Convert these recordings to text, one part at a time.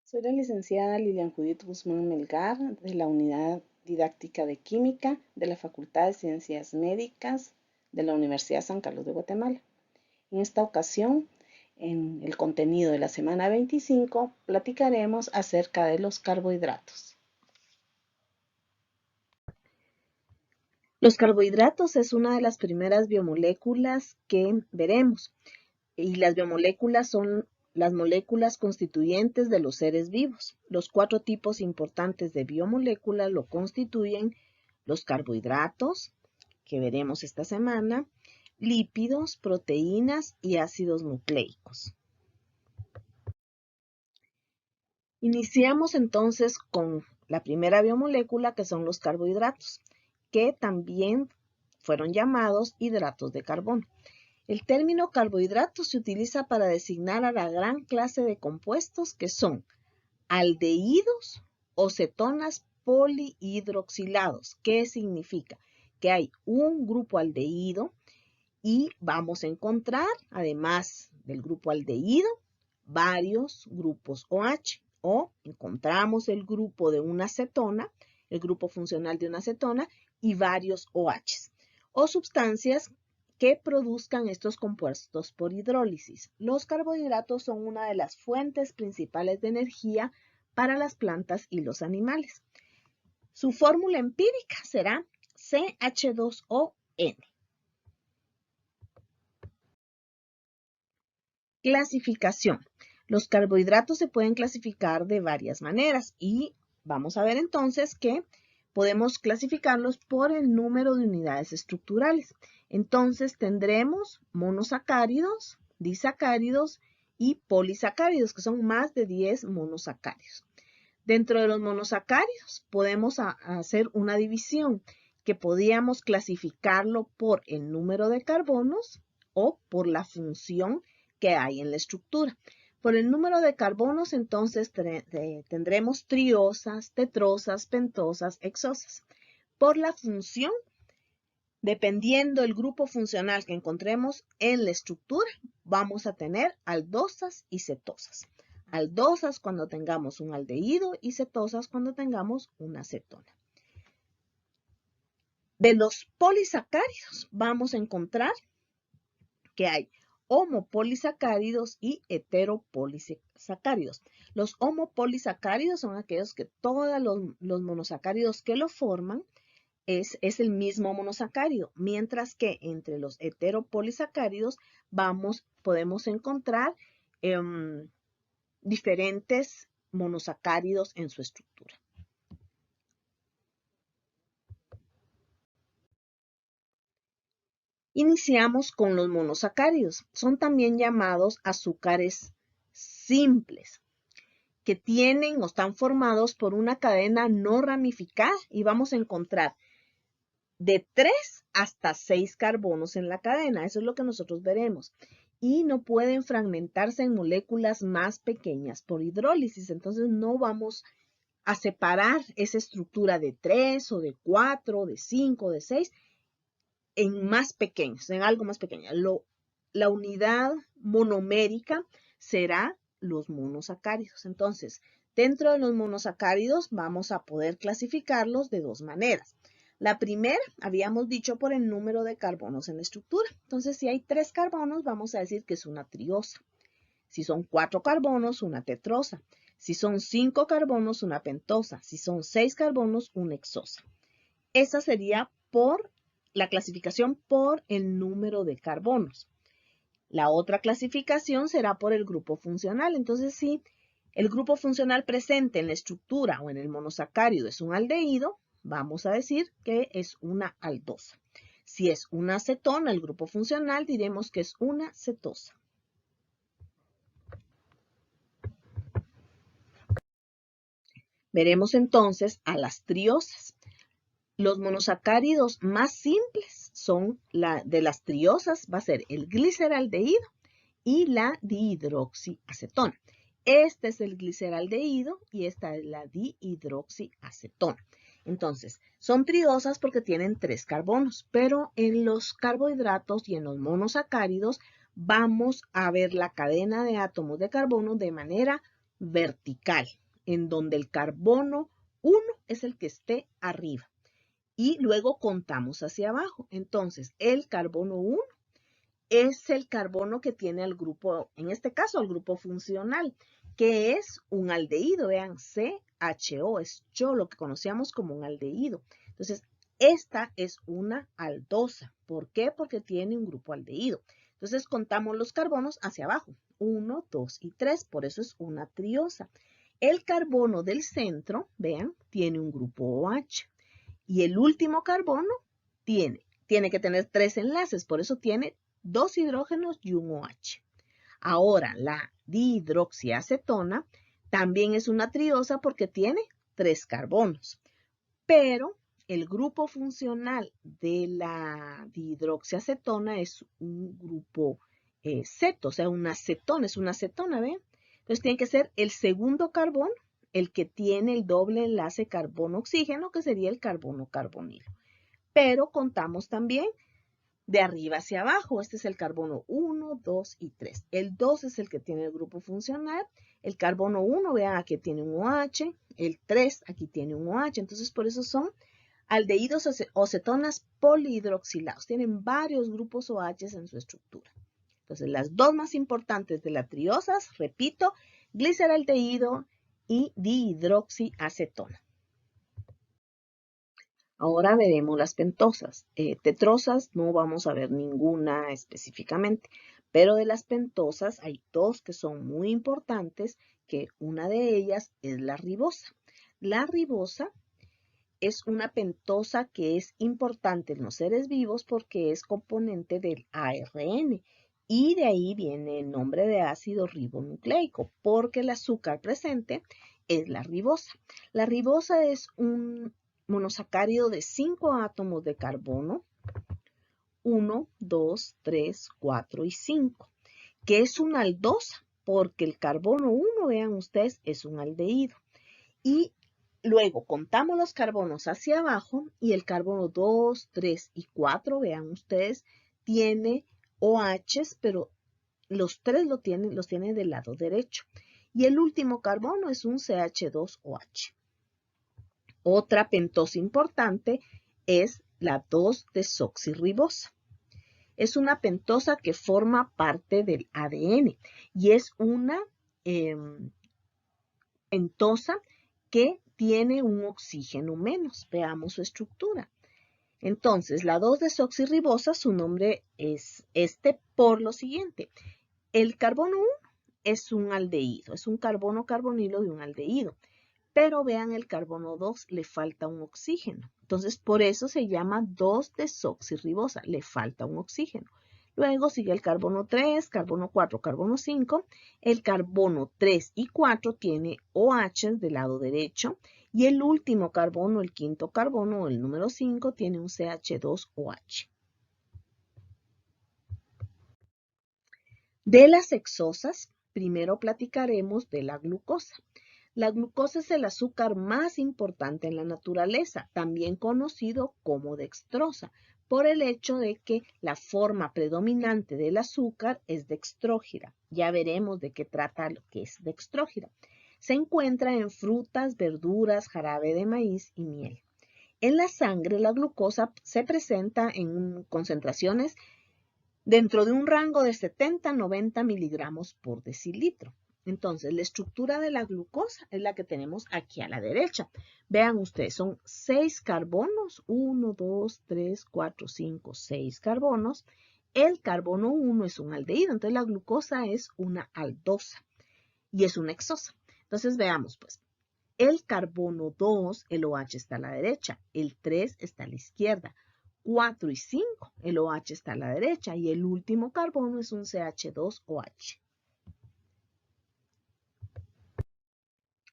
Soy la licenciada Lilian Judith Guzmán Melgar de la Unidad Didáctica de Química de la Facultad de Ciencias Médicas de la Universidad San Carlos de Guatemala. En esta ocasión, en el contenido de la semana 25, platicaremos acerca de los carbohidratos. Los carbohidratos es una de las primeras biomoléculas que veremos, y las biomoléculas son las moléculas constituyentes de los seres vivos. Los 4 tipos importantes de biomoléculas lo constituyen los carbohidratos, que veremos esta semana, lípidos, proteínas y ácidos nucleicos. Iniciamos entonces con la primera biomolécula, que son los carbohidratos, que también fueron llamados hidratos de carbono. El término carbohidrato se utiliza para designar a la gran clase de compuestos que son aldehídos o cetonas polihidroxilados. ¿Qué significa? Que hay un grupo aldehído y vamos a encontrar, además del grupo aldehído, varios grupos OH. O encontramos el grupo de una cetona, el grupo funcional de una cetona y varios OH. O sustancias que produzcan estos compuestos por hidrólisis. Los carbohidratos son una de las fuentes principales de energía para las plantas y los animales. Su fórmula empírica será CH2ON. Clasificación. Los carbohidratos se pueden clasificar de varias maneras y vamos a ver entonces que podemos clasificarlos por el número de unidades estructurales. Entonces tendremos monosacáridos, disacáridos y polisacáridos, que son más de 10 monosacáridos. Dentro de los monosacáridos podemos hacer una división que podíamos clasificarlo por el número de carbonos o por la función que hay en la estructura. Por el número de carbonos, entonces, tendremos triosas, tetrosas, pentosas, hexosas. Por la función, dependiendo del grupo funcional que encontremos en la estructura, vamos a tener aldosas y cetosas. Aldosas cuando tengamos un aldehído y cetosas cuando tengamos una cetona. De los polisacáridos, vamos a encontrar que hay homopolisacáridos y heteropolisacáridos. Los homopolisacáridos son aquellos que todos los monosacáridos que lo forman es el mismo monosacárido, mientras que entre los heteropolisacáridos podemos encontrar diferentes monosacáridos en su estructura. Iniciamos con los monosacáridos. Son también llamados azúcares simples, que tienen o están formados por una cadena no ramificada y vamos a encontrar de 3 hasta 6 carbonos en la cadena. Eso es lo que nosotros veremos. Y no pueden fragmentarse en moléculas más pequeñas por hidrólisis. Entonces no vamos a separar esa estructura de 3 o de 4, de 5, de 6 en más pequeños, en algo más pequeño. La unidad monomérica será los monosacáridos. Entonces, dentro de los monosacáridos vamos a poder clasificarlos de 2 maneras. La primera, habíamos dicho por el número de carbonos en la estructura. Entonces, si hay 3 carbonos, vamos a decir que es una triosa. Si son 4 carbonos, una tetrosa. Si son 5 carbonos, una pentosa. Si son 6 carbonos, una hexosa. Esa sería por la clasificación por el número de carbonos. La otra clasificación será por el grupo funcional. Entonces, si el grupo funcional presente en la estructura o en el monosacárido es un aldehído, vamos a decir que es una aldosa. Si es una cetona, el grupo funcional, diremos que es una cetosa. Veremos entonces a las triosas. Los monosacáridos más simples son de las triosas, va a ser el gliceraldehído y la dihidroxiacetona. Este es el gliceraldehído y esta es la dihidroxiacetona. Entonces, son triosas porque tienen 3 carbonos, pero en los carbohidratos y en los monosacáridos vamos a ver la cadena de átomos de carbono de manera vertical, en donde el carbono 1 es el que esté arriba. Y luego contamos hacia abajo. Entonces, el carbono 1 es el carbono que tiene al grupo, en este caso, al grupo funcional, que es un aldehído. Vean, CHO, es lo que conocíamos como un aldehído. Entonces, esta es una aldosa. ¿Por qué? Porque tiene un grupo aldehído. Entonces, contamos los carbonos hacia abajo. 1, 2 y 3, por eso es una triosa. El carbono del centro, vean, tiene un grupo OH. Y el último carbono tiene que tener 3 enlaces, por eso tiene 2 hidrógenos y un OH. Ahora, la dihidroxiacetona también es una triosa porque tiene 3 carbonos, pero el grupo funcional de la dihidroxiacetona es un grupo ceto, o sea, una acetona, es una acetona, ¿ven? Entonces tiene que ser el segundo carbono, el que tiene el doble enlace carbono-oxígeno, que sería el carbono-carbonilo. Pero contamos también de arriba hacia abajo. Este es el carbono 1, 2 y 3. El 2 es el que tiene el grupo funcional. El carbono 1, vean, aquí tiene un OH. El 3, aquí tiene un OH. Entonces, por eso son aldehídos o cetonas polihidroxilados. Tienen varios grupos OH en su estructura. Entonces, las dos más importantes de las triosas, repito, gliceraldehído y dihidroxiacetona. Ahora veremos las pentosas. Tetrosas no vamos a ver ninguna específicamente, pero de las pentosas hay dos que son muy importantes, que una de ellas es la ribosa. La ribosa es una pentosa que es importante en los seres vivos porque es componente del ARN y de ahí viene el nombre de ácido ribonucleico, porque el azúcar presente es la ribosa. La ribosa es un monosacárido de 5 átomos de carbono, 1, 2, 3, 4 y 5, que es una aldosa, porque el carbono 1, vean ustedes, es un aldehído. Y luego contamos los carbonos hacia abajo y el carbono 2, 3 y 4, vean ustedes, tiene OHs, pero los tres los tiene del lado derecho. Y el último carbono es un CH2OH. Otra pentosa importante es la 2-desoxirribosa. Es una pentosa que forma parte del ADN y es una pentosa que tiene un oxígeno menos. Veamos su estructura. Entonces, la 2-desoxirribosa, su nombre es este por lo siguiente. El carbono 1 es un aldehído, es un carbono carbonilo de un aldehído. Pero vean, el carbono 2 le falta un oxígeno. Entonces, por eso se llama 2-desoxirribosa, le falta un oxígeno. Luego sigue el carbono 3, carbono 4, carbono 5. El carbono 3 y 4 tiene OH del lado derecho. Y el último carbono, el quinto carbono, el número 5, tiene un CH2OH. De las hexosas, primero platicaremos de la glucosa. La glucosa es el azúcar más importante en la naturaleza, también conocido como dextrosa, por el hecho de que la forma predominante del azúcar es dextrógira. Ya veremos de qué trata lo que es dextrógira. Se encuentra en frutas, verduras, jarabe de maíz y miel. En la sangre, la glucosa se presenta en concentraciones dentro de un rango de 70 a 90 miligramos por decilitro. Entonces, la estructura de la glucosa es la que tenemos aquí a la derecha. Vean ustedes, son 6 carbonos, 1, 2, 3, 4, 5, 6 carbonos. El carbono 1 es un aldehído, entonces la glucosa es una aldosa y es una hexosa. Entonces, veamos pues. El carbono 2, el OH está a la derecha, el 3 está a la izquierda. 4 y 5, el OH está a la derecha y el último carbono es un CH2OH.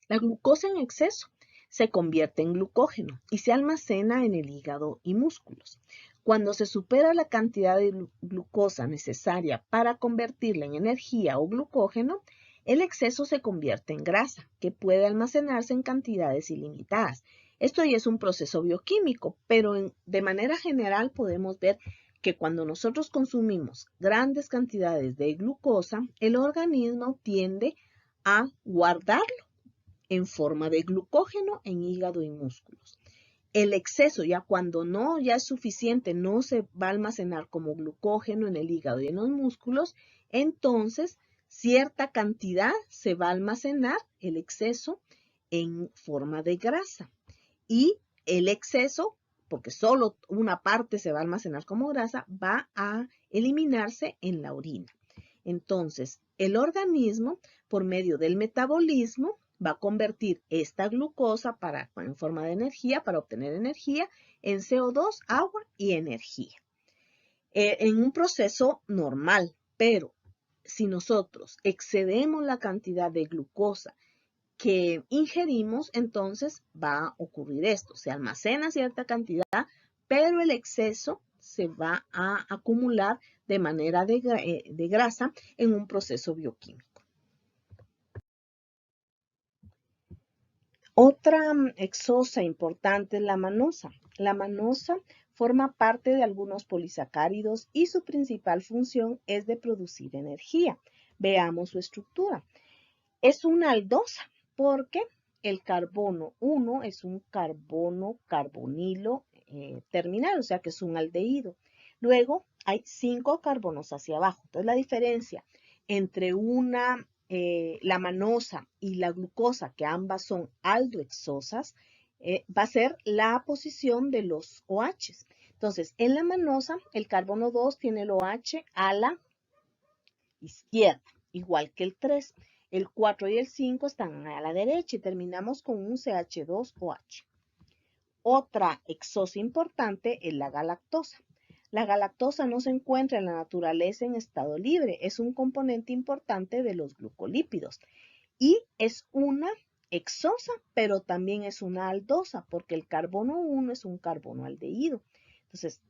La glucosa en exceso se convierte en glucógeno y se almacena en el hígado y músculos. Cuando se supera la cantidad de glucosa necesaria para convertirla en energía o glucógeno, el exceso se convierte en grasa, que puede almacenarse en cantidades ilimitadas. Esto ya es un proceso bioquímico, pero de manera general podemos ver que cuando nosotros consumimos grandes cantidades de glucosa, el organismo tiende a guardarlo en forma de glucógeno en hígado y músculos. El exceso, ya cuando no ya es suficiente, no se va a almacenar como glucógeno en el hígado y en los músculos, entonces cierta cantidad se va a almacenar, el exceso, en forma de grasa. Y el exceso, porque solo una parte se va a almacenar como grasa, va a eliminarse en la orina. Entonces, el organismo, por medio del metabolismo, va a convertir esta glucosa en forma de energía, para obtener energía, en CO2, agua y energía. En un proceso normal, pero si nosotros excedemos la cantidad de glucosa que ingerimos, entonces va a ocurrir esto. Se almacena cierta cantidad, pero el exceso se va a acumular de manera de grasa en un proceso bioquímico. Otra exosa importante es la manosa. La manosa forma parte de algunos polisacáridos y su principal función es de producir energía. Veamos su estructura. Es una aldosa porque el carbono 1 es un carbono carbonilo terminal, o sea que es un aldehído. Luego hay 5 carbonos hacia abajo. Entonces la diferencia entre la manosa y la glucosa, que ambas son aldohexosas, va a ser la posición de los OH. Entonces, en la manosa, el carbono 2 tiene el OH a la izquierda, igual que el 3. El 4 y el 5 están a la derecha y terminamos con un CH2OH. Otra exosa importante es la galactosa. La galactosa no se encuentra en la naturaleza en estado libre, es un componente importante de los glucolípidos y es una exosa, pero también es una aldosa, porque el carbono 1 es un carbono aldehído. Entonces,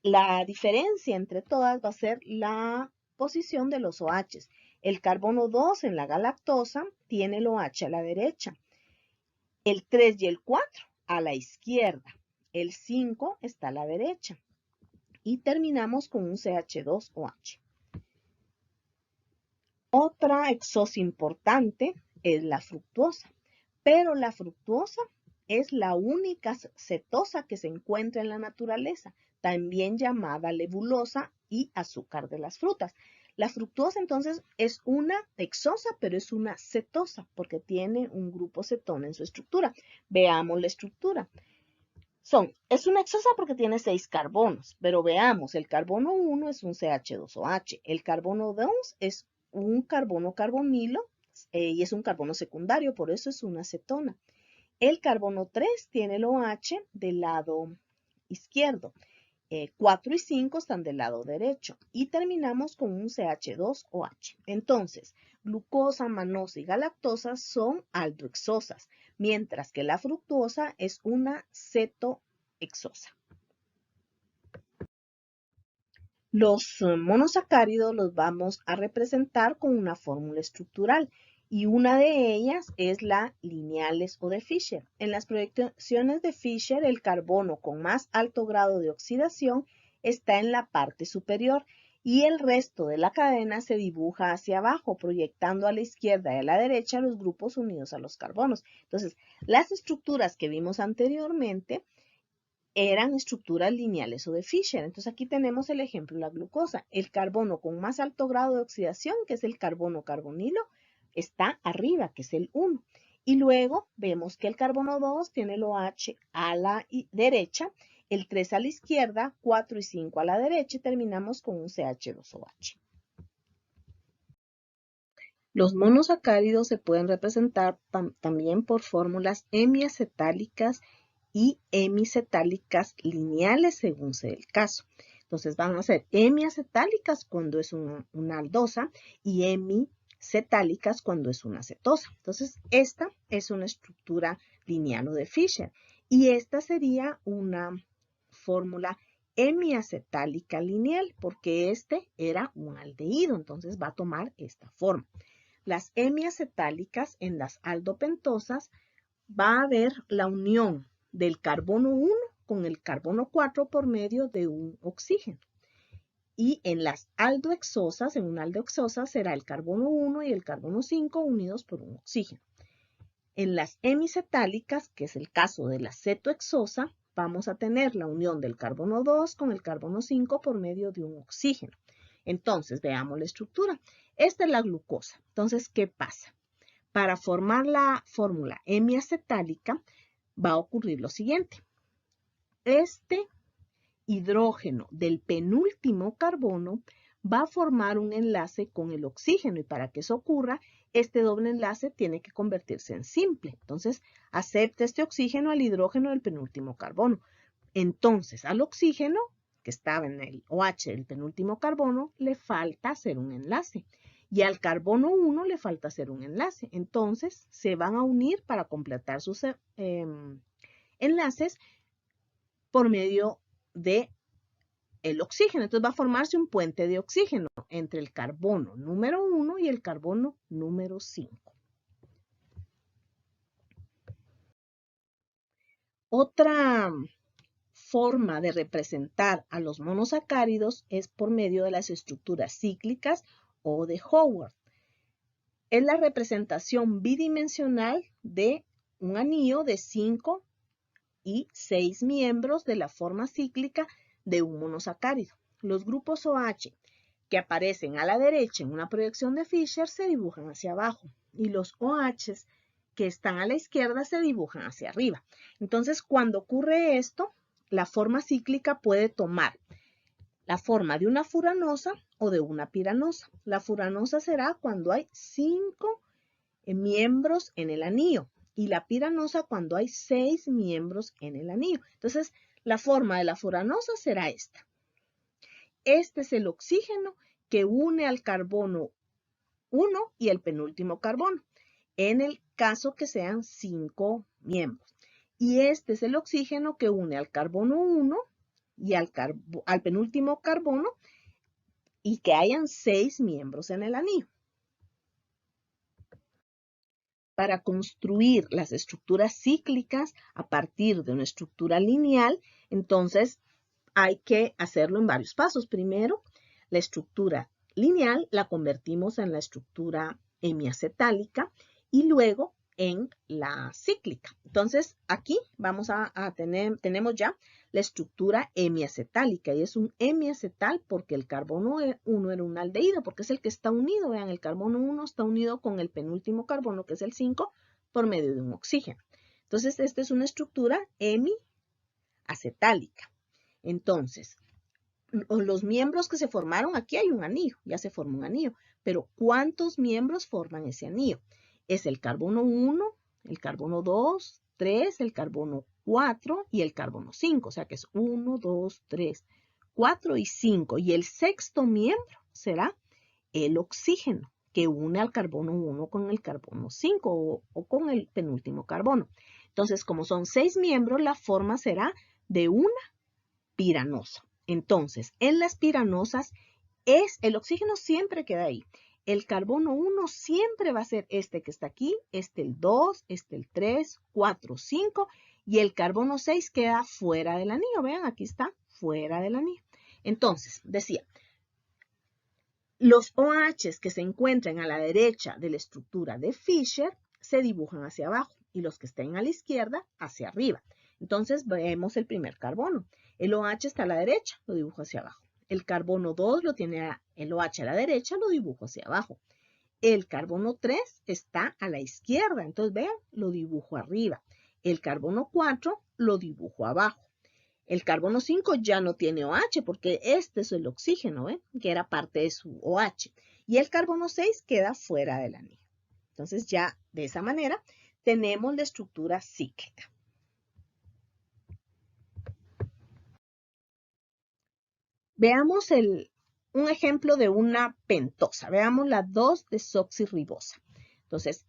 la diferencia entre todas va a ser la posición de los OH. El carbono 2 en la galactosa tiene el OH a la derecha. El 3 y el 4 a la izquierda. El 5 está a la derecha. Y terminamos con un CH2OH. Otra exosa importante es la fructuosa. Pero la fructuosa es la única cetosa que se encuentra en la naturaleza, también llamada levulosa y azúcar de las frutas. La fructuosa entonces es una exosa, pero es una cetosa porque tiene un grupo cetona en su estructura. Veamos la estructura. Es una exosa porque tiene 6 carbonos, pero veamos, el carbono 1 es un CH2OH, el carbono 2 es un carbono carbonilo y es un carbono secundario, por eso es una cetona. El carbono 3 tiene el OH del lado izquierdo. 4 y 5 están del lado derecho. Y terminamos con un CH2OH. Entonces, glucosa, manosa y galactosa son aldohexosas, mientras que la fructuosa es una cetohexosa. Los monosacáridos los vamos a representar con una fórmula estructural y una de ellas es la lineales o de Fischer. En las proyecciones de Fischer, el carbono con más alto grado de oxidación está en la parte superior y el resto de la cadena se dibuja hacia abajo, proyectando a la izquierda y a la derecha los grupos unidos a los carbonos. Entonces, las estructuras que vimos anteriormente eran estructuras lineales o de Fischer. Entonces aquí tenemos el ejemplo de la glucosa. El carbono con más alto grado de oxidación, que es el carbono carbonilo, está arriba, que es el 1. Y luego vemos que el carbono 2 tiene el OH a la derecha, el 3 a la izquierda, 4 y 5 a la derecha y terminamos con un CH2OH. Los monosacáridos se pueden representar también por fórmulas hemiacetálicas y hemicetálicas lineales según sea el caso. Entonces van a ser hemiacetálicas cuando es una aldosa y hemicetálicas cuando es una cetosa. Entonces esta es una estructura lineal o de Fischer y esta sería una fórmula hemiacetálica lineal porque este era un aldehído, entonces va a tomar esta forma. Las hemiacetálicas en las aldopentosas va a haber la unión del carbono 1 con el carbono 4 por medio de un oxígeno. Y en las aldohexosas, en una aldohexosa será el carbono 1 y el carbono 5 unidos por un oxígeno. En las hemicetálicas, que es el caso de la cetohexosa, vamos a tener la unión del carbono 2 con el carbono 5 por medio de un oxígeno. Entonces, veamos la estructura. Esta es la glucosa. Entonces, ¿qué pasa? Para formar la fórmula hemiacetálica va a ocurrir lo siguiente. Este hidrógeno del penúltimo carbono va a formar un enlace con el oxígeno y para que eso ocurra, este doble enlace tiene que convertirse en simple. Entonces, acepta este oxígeno al hidrógeno del penúltimo carbono. Entonces, al oxígeno, que estaba en el OH del penúltimo carbono, le falta hacer un enlace. Y al carbono 1 le falta hacer un enlace. Entonces, se van a unir para completar sus enlaces por medio de el oxígeno. Entonces va a formarse un puente de oxígeno entre el carbono número 1 y el carbono número 5. Otra forma de representar a los monosacáridos es por medio de las estructuras cíclicas o de Howard. Es la representación bidimensional de un anillo de 5 y 6 miembros de la forma cíclica de un monosacárido. Los grupos OH que aparecen a la derecha en una proyección de Fischer se dibujan hacia abajo y los OHs que están a la izquierda se dibujan hacia arriba. Entonces, cuando ocurre esto, la forma cíclica puede tomar la forma de una furanosa o de una piranosa. La furanosa será cuando hay 5 miembros en el anillo y la piranosa cuando hay 6 miembros en el anillo. Entonces, la forma de la furanosa será esta. Este es el oxígeno que une al carbono 1 y el penúltimo carbono, en el caso que sean 5 miembros. Y este es el oxígeno que une al carbono 1 y al penúltimo carbono y que hayan 6 miembros en el anillo. Para construir las estructuras cíclicas a partir de una estructura lineal, entonces hay que hacerlo en varios pasos. Primero, la estructura lineal la convertimos en la estructura hemiacetálica y luego en la cíclica. Entonces, aquí tenemos ya la estructura hemiacetálica y es un hemiacetal porque el carbono 1 era un aldehído, porque es el que está unido. Vean, el carbono 1 está unido con el penúltimo carbono, que es el 5, por medio de un oxígeno. Entonces, esta es una estructura hemiacetálica. Entonces, los miembros que se formaron, aquí hay un anillo, ya se formó un anillo, pero ¿cuántos miembros forman ese anillo? Es el carbono 1, el carbono 2, 3, el carbono 4 y el carbono 5, o sea que es 1, 2, 3, 4 y 5. Y el sexto miembro será el oxígeno, que une al carbono 1 con el carbono 5 o con el penúltimo carbono. Entonces, como son 6 miembros, la forma será de una piranosa. Entonces, en las piranosas, el oxígeno siempre queda ahí. El carbono 1 siempre va a ser este que está aquí, este el 2, este el 3, 4, 5 y el carbono 6 queda fuera del anillo. Vean, aquí está, fuera del anillo. Entonces, decía, los OHs que se encuentran a la derecha de la estructura de Fischer se dibujan hacia abajo y los que estén a la izquierda hacia arriba. Entonces, vemos el primer carbono. El OH está a la derecha, lo dibujo hacia abajo. El carbono 2 lo tiene el OH a la derecha, lo dibujo hacia abajo. El carbono 3 está a la izquierda, entonces vean, lo dibujo arriba. El carbono 4 lo dibujo abajo. El carbono 5 ya no tiene OH porque este es el oxígeno, que era parte de su OH. Y el carbono 6 queda fuera del anillo. Entonces ya de esa manera tenemos la estructura cíclica. Veamos un ejemplo de una pentosa. Veamos la 2-desoxirribosa. Entonces,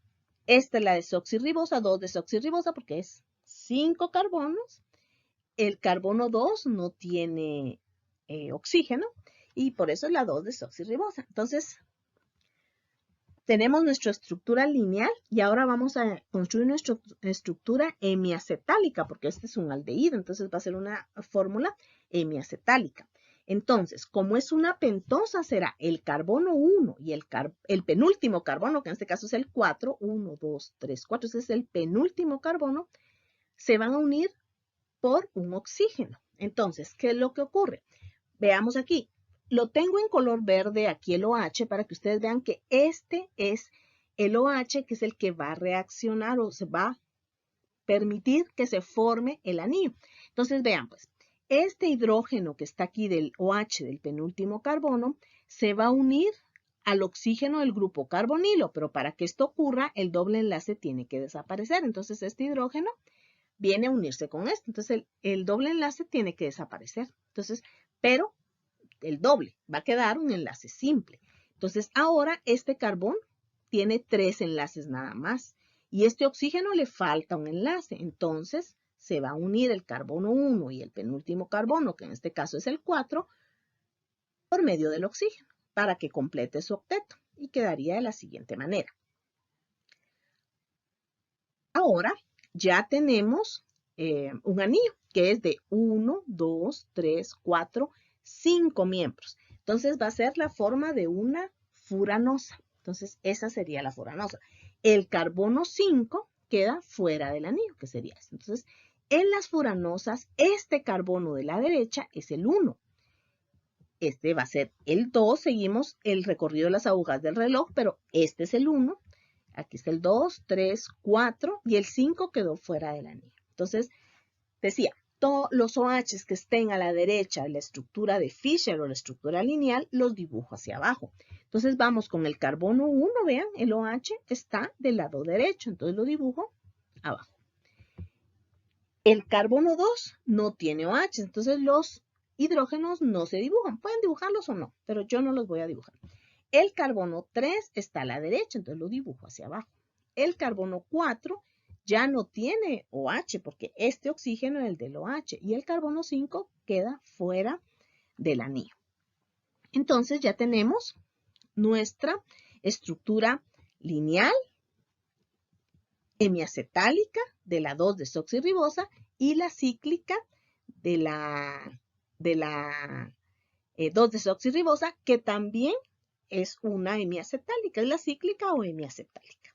esta es la desoxirribosa, 2-desoxirribosa, porque es 5 carbonos. El carbono 2 no tiene oxígeno y por eso es la 2-desoxirribosa. Entonces, tenemos nuestra estructura lineal y ahora vamos a construir nuestra estructura hemiacetálica, porque este es un aldehído, entonces va a ser una fórmula hemiacetálica. Entonces, como es una pentosa, será el carbono 1 y el penúltimo carbono, que en este caso es el 4, 1, 2, 3, 4, ese es el penúltimo carbono, se van a unir por un oxígeno. Entonces, ¿qué es lo que ocurre? Veamos aquí. Lo tengo en color verde aquí el OH para que ustedes vean que este es el OH, que es el que va a reaccionar o se va a permitir que se forme el anillo. Entonces, vean pues, este hidrógeno que está aquí del OH del penúltimo carbono se va a unir al oxígeno del grupo carbonilo, pero para que esto ocurra, el doble enlace tiene que desaparecer. Entonces, este hidrógeno viene a unirse con esto. Entonces, el doble enlace tiene que desaparecer. Entonces, pero el doble, va a quedar un enlace simple. Entonces, ahora este carbón tiene 3 enlaces nada más. Y este oxígeno le falta un enlace. Entonces, se va a unir el carbono 1 y el penúltimo carbono, que en este caso es el 4, por medio del oxígeno, para que complete su octeto. Y quedaría de la siguiente manera. Ahora ya tenemos un anillo, que es de 1, 2, 3, 4, 5 miembros. Entonces va a ser la forma de una furanosa. Entonces esa sería la furanosa. El carbono 5 queda fuera del anillo, que sería eso. Entonces, en las furanosas, este carbono de la derecha es el 1. Este va a ser el 2. Seguimos el recorrido de las agujas del reloj, pero este es el 1. Aquí está el 2, 3, 4 y el 5 quedó fuera del anillo. Entonces, decía, todos los OHs que estén a la derecha de la estructura de Fischer o la estructura lineal, los dibujo hacia abajo. Entonces, vamos con el carbono 1, vean, el OH está del lado derecho, entonces lo dibujo abajo. El carbono 2 no tiene OH, entonces los hidrógenos no se dibujan. Pueden dibujarlos o no, pero yo no los voy a dibujar. El carbono 3 está a la derecha, entonces lo dibujo hacia abajo. El carbono 4 ya no tiene OH porque este oxígeno es el del OH y el carbono 5 queda fuera del anillo. Entonces ya tenemos nuestra estructura lineal, hemiacetálica de la 2-desoxirribosa y la cíclica de la 2-desoxirribosa, que también es una hemiacetálica, es la cíclica o hemiacetálica.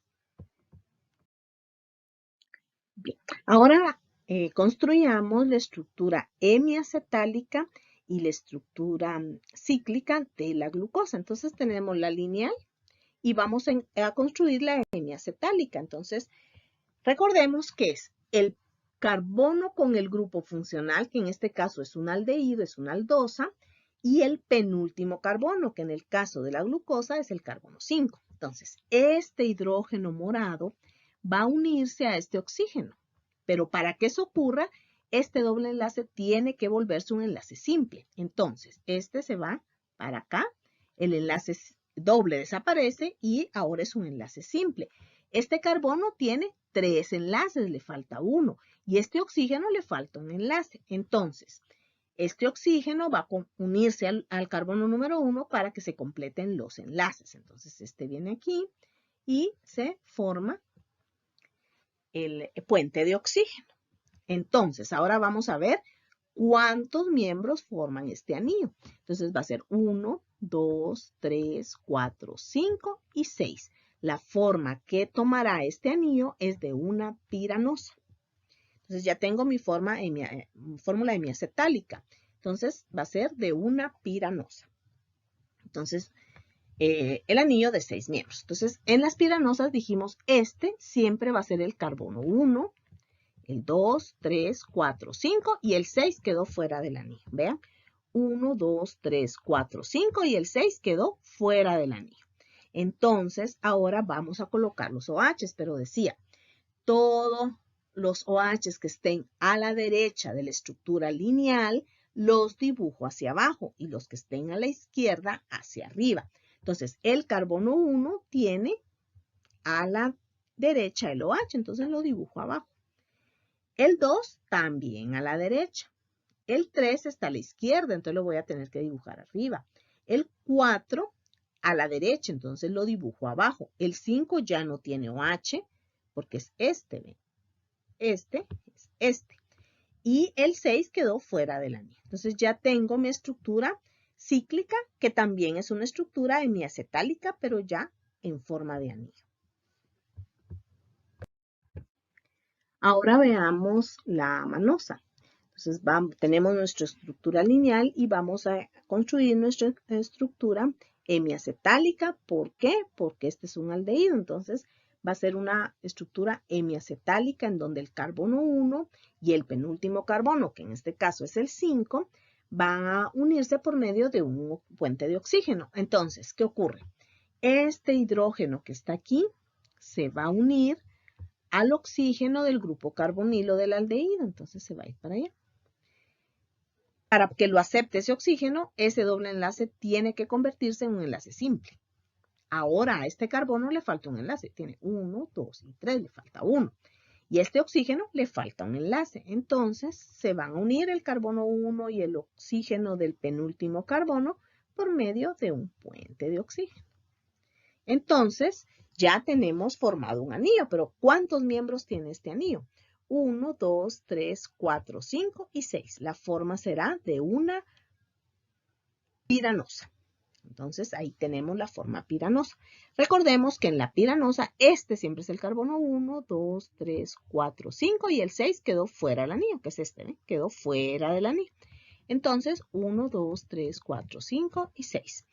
Bien, ahora construyamos la estructura hemiacetálica y la estructura cíclica de la glucosa. Entonces tenemos la lineal y vamos a construir la hemiacetálica. Entonces, recordemos que es el carbono con el grupo funcional, que en este caso es un aldehído, es una aldosa, y el penúltimo carbono, que en el caso de la glucosa es el carbono 5. Entonces, este hidrógeno morado va a unirse a este oxígeno, pero para que eso ocurra, este doble enlace tiene que volverse un enlace simple. Entonces, este se va para acá, el enlace doble desaparece y ahora es un enlace simple. Este carbono tiene 3 enlaces, le falta uno, y este oxígeno le falta un enlace. Entonces, este oxígeno va a unirse al carbono número 1 para que se completen los enlaces. Entonces, este viene aquí y se forma el puente de oxígeno. Entonces, ahora vamos a ver cuántos miembros forman este anillo. Entonces, va a ser 1, 2, 3, 4, 5 y 6. La forma que tomará este anillo es de una piranosa. Entonces, ya tengo mi fórmula hemiacetálica. Entonces, va a ser de una piranosa. Entonces, el anillo de 6 miembros. Entonces, en las piranosas dijimos, este siempre va a ser el carbono 1, el 2, 3, 4, 5 y el 6 quedó fuera del anillo. Vean, 1, 2, 3, 4, 5 y el 6 quedó fuera del anillo. Entonces, ahora vamos a colocar los OHs, pero decía, todos los OHs que estén a la derecha de la estructura lineal, los dibujo hacia abajo y los que estén a la izquierda hacia arriba. Entonces, el carbono 1 tiene a la derecha el OH, entonces lo dibujo abajo. El 2 también a la derecha. El 3 está a la izquierda, entonces lo voy a tener que dibujar arriba. El 4 a la derecha, entonces lo dibujo abajo. El 5 ya no tiene OH porque es este, ¿ven? Este es este. y el 6 quedó fuera del anillo. Entonces ya tengo mi estructura cíclica, que también es una estructura hemiacetálica, pero ya en forma de anillo. Ahora veamos la manosa. Entonces tenemos nuestra estructura lineal y vamos a construir nuestra estructura hemiacetálica. ¿Por qué? Porque este es un aldehído. Entonces va a ser una estructura hemiacetálica en donde el carbono 1 y el penúltimo carbono, que en este caso es el 5, van a unirse por medio de un puente de oxígeno. Entonces, ¿qué ocurre? Este hidrógeno que está aquí se va a unir al oxígeno del grupo carbonilo del aldehído. Entonces se va a ir para allá. Para que lo acepte ese oxígeno, ese doble enlace tiene que convertirse en un enlace simple. Ahora a este carbono le falta un enlace. Tiene 1, 2 y 3, le falta 1. Y a este oxígeno le falta un enlace. Entonces se van a unir el carbono 1 y el oxígeno del penúltimo carbono por medio de un puente de oxígeno. Entonces ya tenemos formado un anillo, pero ¿cuántos miembros tiene este anillo? 1, 2, 3, 4, 5 y 6. La forma será de una piranosa. Entonces ahí tenemos la forma piranosa. Recordemos que en la piranosa este siempre es el carbono 1, 2, 3, 4, 5 y el 6 quedó fuera del anillo, que es este, ¿eh? Quedó fuera del anillo. Entonces 1, 2, 3, 4, 5 y 6.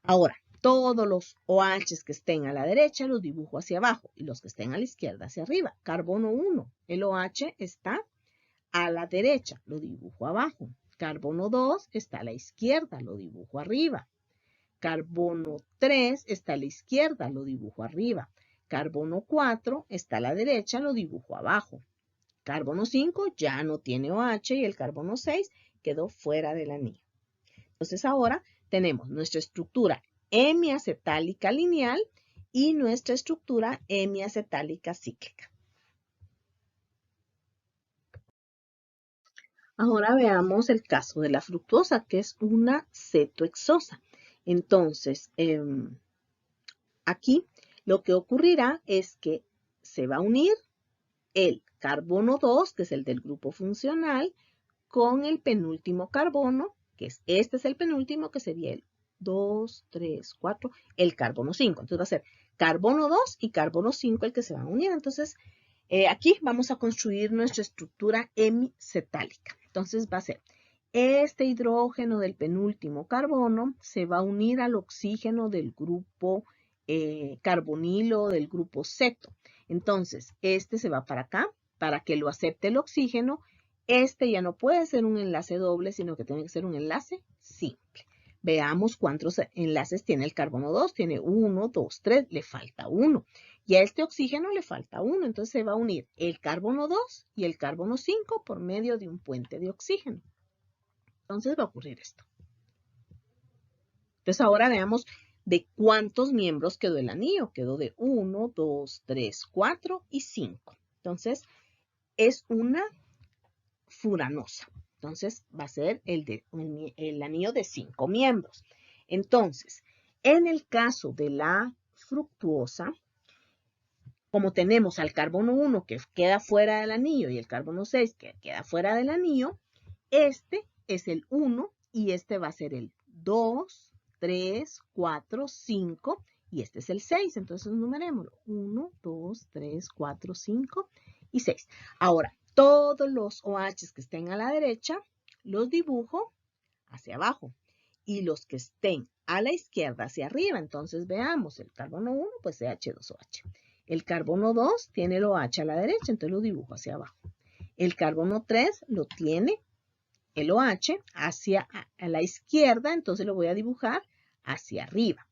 Ahora, todos los OHs que estén a la derecha los dibujo hacia abajo y los que estén a la izquierda hacia arriba. Carbono 1, el OH está a la derecha, lo dibujo abajo. Carbono 2 está a la izquierda, lo dibujo arriba. Carbono 3 está a la izquierda, lo dibujo arriba. Carbono 4 está a la derecha, lo dibujo abajo. Carbono 5 ya no tiene OH y el carbono 6 quedó fuera del anillo. Entonces ahora tenemos nuestra estructura hemiacetálica lineal y nuestra estructura hemiacetálica cíclica. Ahora veamos el caso de la fructuosa, que es una cetohexosa. Entonces, aquí lo que ocurrirá es que se va a unir el carbono 2, que es el del grupo funcional, con el penúltimo carbono, que este es el penúltimo, que sería el 2, 3, 4, el carbono 5. Entonces va a ser carbono 2 y carbono 5 el que se van a unir. Entonces, aquí vamos a construir nuestra estructura hemicetálica. Entonces va a ser este hidrógeno del penúltimo carbono se va a unir al oxígeno del grupo carbonilo del grupo ceto. Entonces, este se va para acá para que lo acepte el oxígeno. Este ya no puede ser un enlace doble, sino que tiene que ser un enlace simple. Veamos cuántos enlaces tiene el carbono 2. Tiene 1, 2, 3, le falta 1. Y a este oxígeno le falta 1. Entonces se va a unir el carbono 2 y el carbono 5 por medio de un puente de oxígeno. Entonces va a ocurrir esto. Entonces ahora veamos de cuántos miembros quedó el anillo. Quedó de 1, 2, 3, 4 y 5. Entonces es una furanosa. Entonces va a ser el anillo de 5 miembros. Entonces, en el caso de la fructuosa, como tenemos al carbono 1 que queda fuera del anillo y el carbono 6 que queda fuera del anillo, este es el 1 y este va a ser el 2, 3, 4, 5 y este es el 6. Entonces numerémoslo. 1, 2, 3, 4, 5 y 6. Ahora, todos los OHs que estén a la derecha los dibujo hacia abajo y los que estén a la izquierda hacia arriba. Entonces veamos, el carbono 1 pues CH2OH. El carbono 2 tiene el OH a la derecha, entonces lo dibujo hacia abajo. El carbono 3 lo tiene el OH hacia a la izquierda, entonces lo voy a dibujar hacia arriba.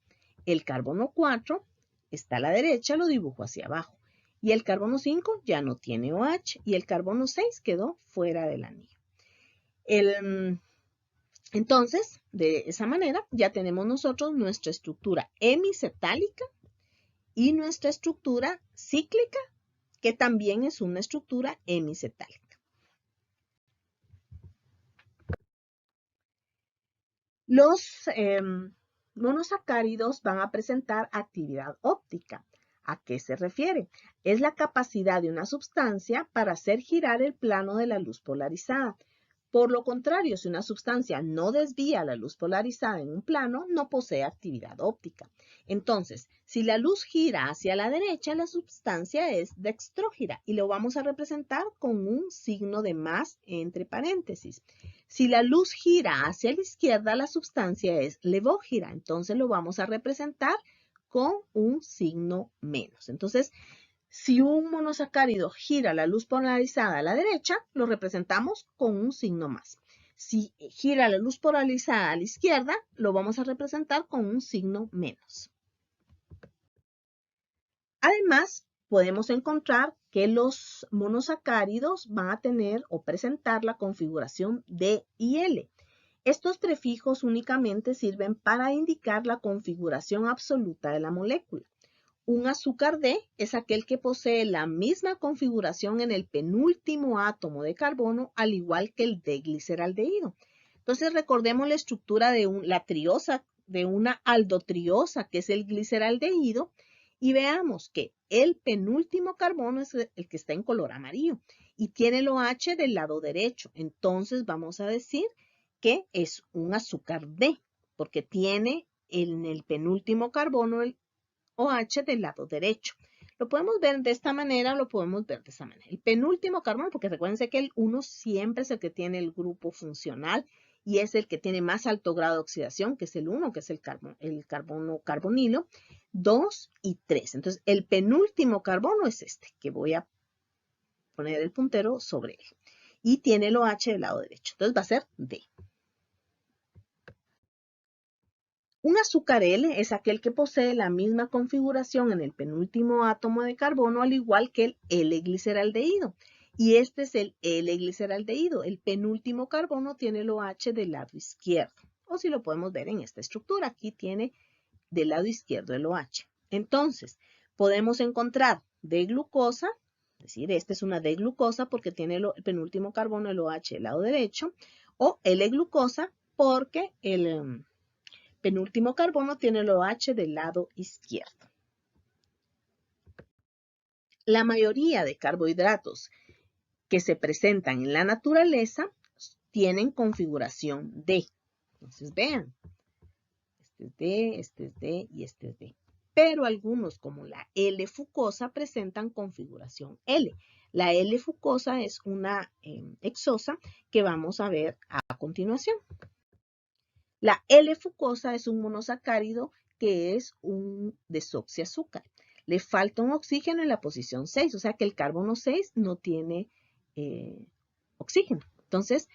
El carbono 4 está a la derecha, lo dibujo hacia abajo. Y el carbono 5 ya no tiene OH y el carbono 6 quedó fuera del anillo. Entonces, de esa manera ya tenemos nosotros nuestra estructura hemicetálica y nuestra estructura cíclica, que también es una estructura hemicetálica. Los monosacáridos van a presentar actividad óptica. ¿A qué se refiere? Es la capacidad de una sustancia para hacer girar el plano de la luz polarizada. Por lo contrario, si una sustancia no desvía la luz polarizada en un plano, no posee actividad óptica. Entonces, si la luz gira hacia la derecha, la sustancia es dextrógira y lo vamos a representar con un signo de más entre paréntesis. Si la luz gira hacia la izquierda, la sustancia es levógira, entonces lo vamos a representar con un signo menos. Entonces, si un monosacárido gira la luz polarizada a la derecha, lo representamos con un signo más. Si gira la luz polarizada a la izquierda, lo vamos a representar con un signo menos. Además, podemos encontrar que los monosacáridos van a tener o presentar la configuración D y L. Estos prefijos únicamente sirven para indicar la configuración absoluta de la molécula. Un azúcar D es aquel que posee la misma configuración en el penúltimo átomo de carbono, al igual que el D-gliceraldehído. Entonces, recordemos la estructura de la triosa, de una aldotriosa, que es el gliceraldehído, y veamos que el penúltimo carbono es el que está en color amarillo y tiene el OH del lado derecho. Entonces, vamos a decir que es un azúcar D, porque tiene en el penúltimo carbono el OH del lado derecho. Lo podemos ver de esta manera, lo podemos ver de esta manera. El penúltimo carbono, porque recuérdense que el 1 siempre es el que tiene el grupo funcional y es el que tiene más alto grado de oxidación, que es el 1, que es el carbono carbonilo, 2 y 3. Entonces, el penúltimo carbono es este, que voy a poner el puntero sobre él. Y tiene el OH del lado derecho. Entonces, va a ser D. Un azúcar L es aquel que posee la misma configuración en el penúltimo átomo de carbono, al igual que el L-gliceraldehído. Y este es el L-gliceraldehído. El penúltimo carbono tiene el OH del lado izquierdo. O si lo podemos ver en esta estructura, aquí tiene del lado izquierdo el OH. Entonces, podemos encontrar D-glucosa, es decir, esta es una D-glucosa porque tiene el penúltimo carbono, el OH del lado derecho, o L-glucosa porque el penúltimo carbono tiene el OH del lado izquierdo. La mayoría de carbohidratos que se presentan en la naturaleza tienen configuración D. Entonces vean, este es D y este es D. Pero algunos, como la L-fucosa, presentan configuración L. La L-fucosa es una hexosa que vamos a ver a continuación. La L-fucosa es un monosacárido que es un desoxiazúcar. Le falta un oxígeno en la posición 6, o sea que el carbono 6 no tiene oxígeno. Entonces,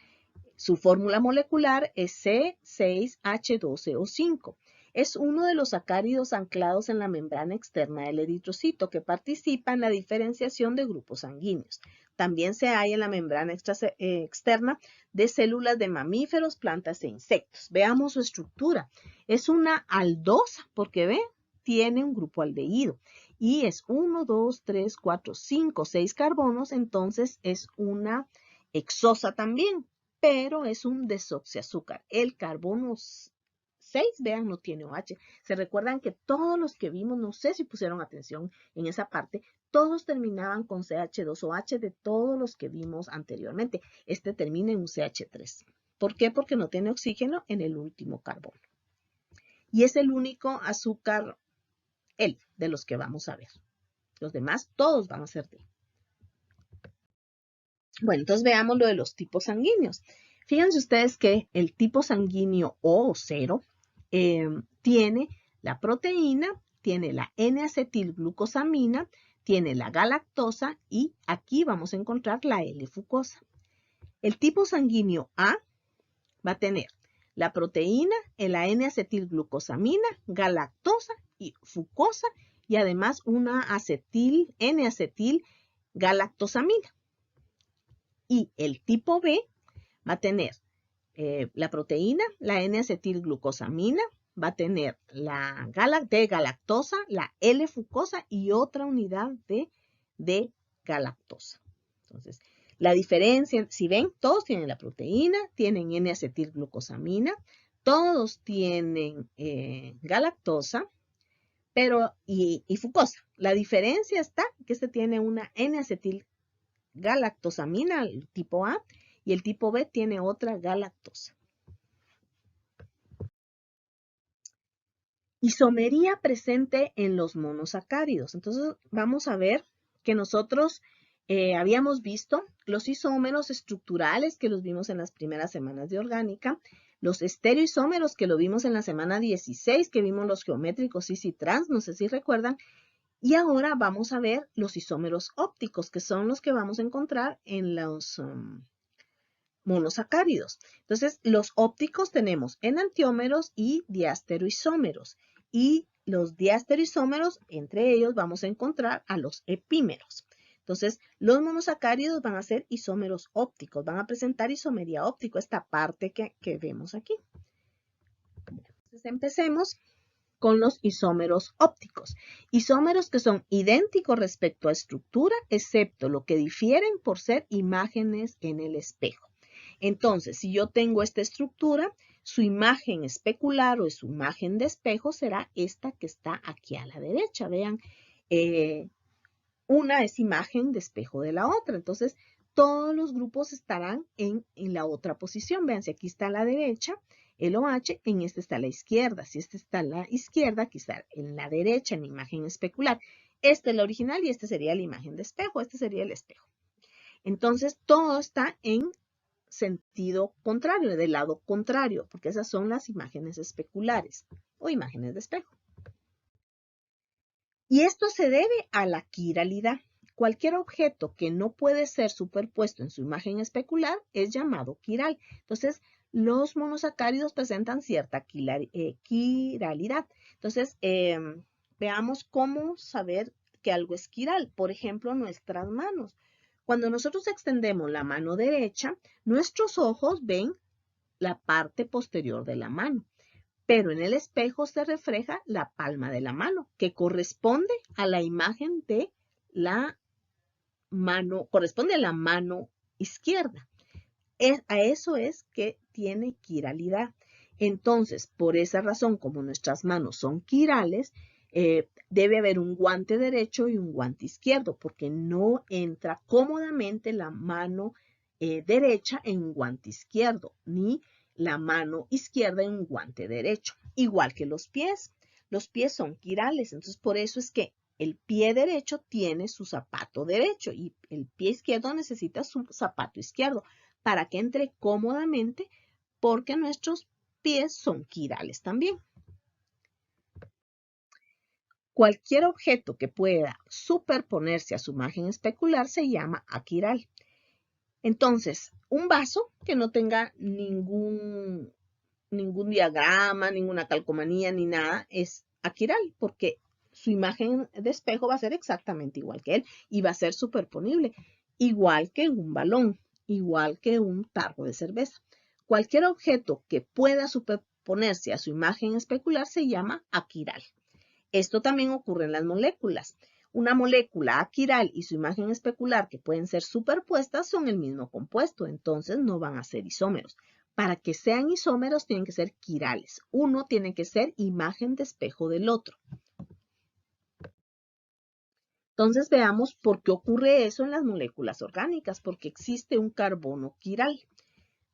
su fórmula molecular es C6H12O5. Es uno de los sacáridos anclados en la membrana externa del eritrocito que participa en la diferenciación de grupos sanguíneos. También se halla en la membrana externa de células de mamíferos, plantas e insectos. Veamos su estructura. Es una aldosa porque ve, tiene un grupo aldehído y es 1, 2, 3, 4, 5, 6 carbonos, entonces es una hexosa también, pero es un desoxiazúcar. El carbono 6, vean, no tiene OH. Se recuerdan que todos los que vimos, no sé si pusieron atención en esa parte, todos terminaban con CH2OH de todos los que vimos anteriormente. Este termina en un CH3. ¿Por qué? Porque no tiene oxígeno en el último carbono. Y es el único azúcar L de los que vamos a ver. Los demás, todos van a ser D. Bueno, entonces veamos lo de los tipos sanguíneos. Fíjense ustedes que el tipo sanguíneo O o 0 tiene la proteína, tiene la N-acetilglucosamina, tiene la galactosa y aquí vamos a encontrar la L-fucosa. El tipo sanguíneo A va a tener la proteína, la N-acetilglucosamina, galactosa y fucosa y además una N-acetil-galactosamina. Y el tipo B va a tener la proteína, la N-acetilglucosamina, va a tener la D-galactosa, la L-fucosa y otra unidad de galactosa. Entonces, la diferencia, si ven, todos tienen la proteína, tienen N-acetilglucosamina, todos tienen galactosa, pero y fucosa. La diferencia está que este tiene una N-acetilgalactosamina, el tipo A, y el tipo B tiene otra galactosa. Isomería presente en los monosacáridos. Entonces vamos a ver que nosotros habíamos visto los isómeros estructurales que los vimos en las primeras semanas de orgánica, los estereoisómeros que lo vimos en la semana 16, que vimos los geométricos cis y trans, no sé si recuerdan, y ahora vamos a ver los isómeros ópticos, que son los que vamos a encontrar en los monosacáridos. Entonces, los ópticos tenemos enantiómeros y diastereoisómeros. Y los diastereoisómeros, entre ellos vamos a encontrar a los epímeros. Entonces, los monosacáridos van a ser isómeros ópticos, van a presentar isomería óptica, esta parte que vemos aquí. Entonces, empecemos con los isómeros ópticos. Isómeros que son idénticos respecto a estructura, excepto lo que difieren por ser imágenes en el espejo. Entonces, si yo tengo esta estructura, su imagen especular o su imagen de espejo será esta que está aquí a la derecha. Vean, una es imagen de espejo de la otra. Entonces, todos los grupos estarán en la otra posición. Vean, si aquí está a la derecha, el OH, en este está a la izquierda. Si este está a la izquierda, aquí está en la derecha, en la imagen especular. Este es la original y este sería la imagen de espejo. Este sería el espejo. Entonces, todo está en sentido contrario, del lado contrario, porque esas son las imágenes especulares o imágenes de espejo. Y esto se debe a la quiralidad. Cualquier objeto que no puede ser superpuesto en su imagen especular es llamado quiral. Entonces, los monosacáridos presentan cierta quiralidad. Entonces, veamos cómo saber que algo es quiral. Por ejemplo, nuestras manos. Cuando nosotros extendemos la mano derecha, nuestros ojos ven la parte posterior de la mano, pero en el espejo se refleja la palma de la mano, que corresponde a la imagen de la mano, corresponde a la mano izquierda. A eso es que tiene quiralidad. Entonces, por esa razón, como nuestras manos son quirales, debe haber un guante derecho y un guante izquierdo, porque no entra cómodamente la mano derecha en un guante izquierdo, ni la mano izquierda en un guante derecho. Igual que los pies son quirales, entonces por eso es que el pie derecho tiene su zapato derecho y el pie izquierdo necesita su zapato izquierdo para que entre cómodamente, porque nuestros pies son quirales también. Cualquier objeto que pueda superponerse a su imagen especular se llama aquiral. Entonces, un vaso que no tenga ningún diagrama, ninguna calcomanía ni nada es aquiral, porque su imagen de espejo va a ser exactamente igual que él y va a ser superponible, igual que un balón, igual que un tarro de cerveza. Cualquier objeto que pueda superponerse a su imagen especular se llama aquiral. Esto también ocurre en las moléculas. Una molécula aquiral y su imagen especular, que pueden ser superpuestas, son el mismo compuesto, entonces no van a ser isómeros. Para que sean isómeros tienen que ser quirales. Uno tiene que ser imagen de espejo del otro. Entonces veamos por qué ocurre eso en las moléculas orgánicas, porque existe un carbono quiral,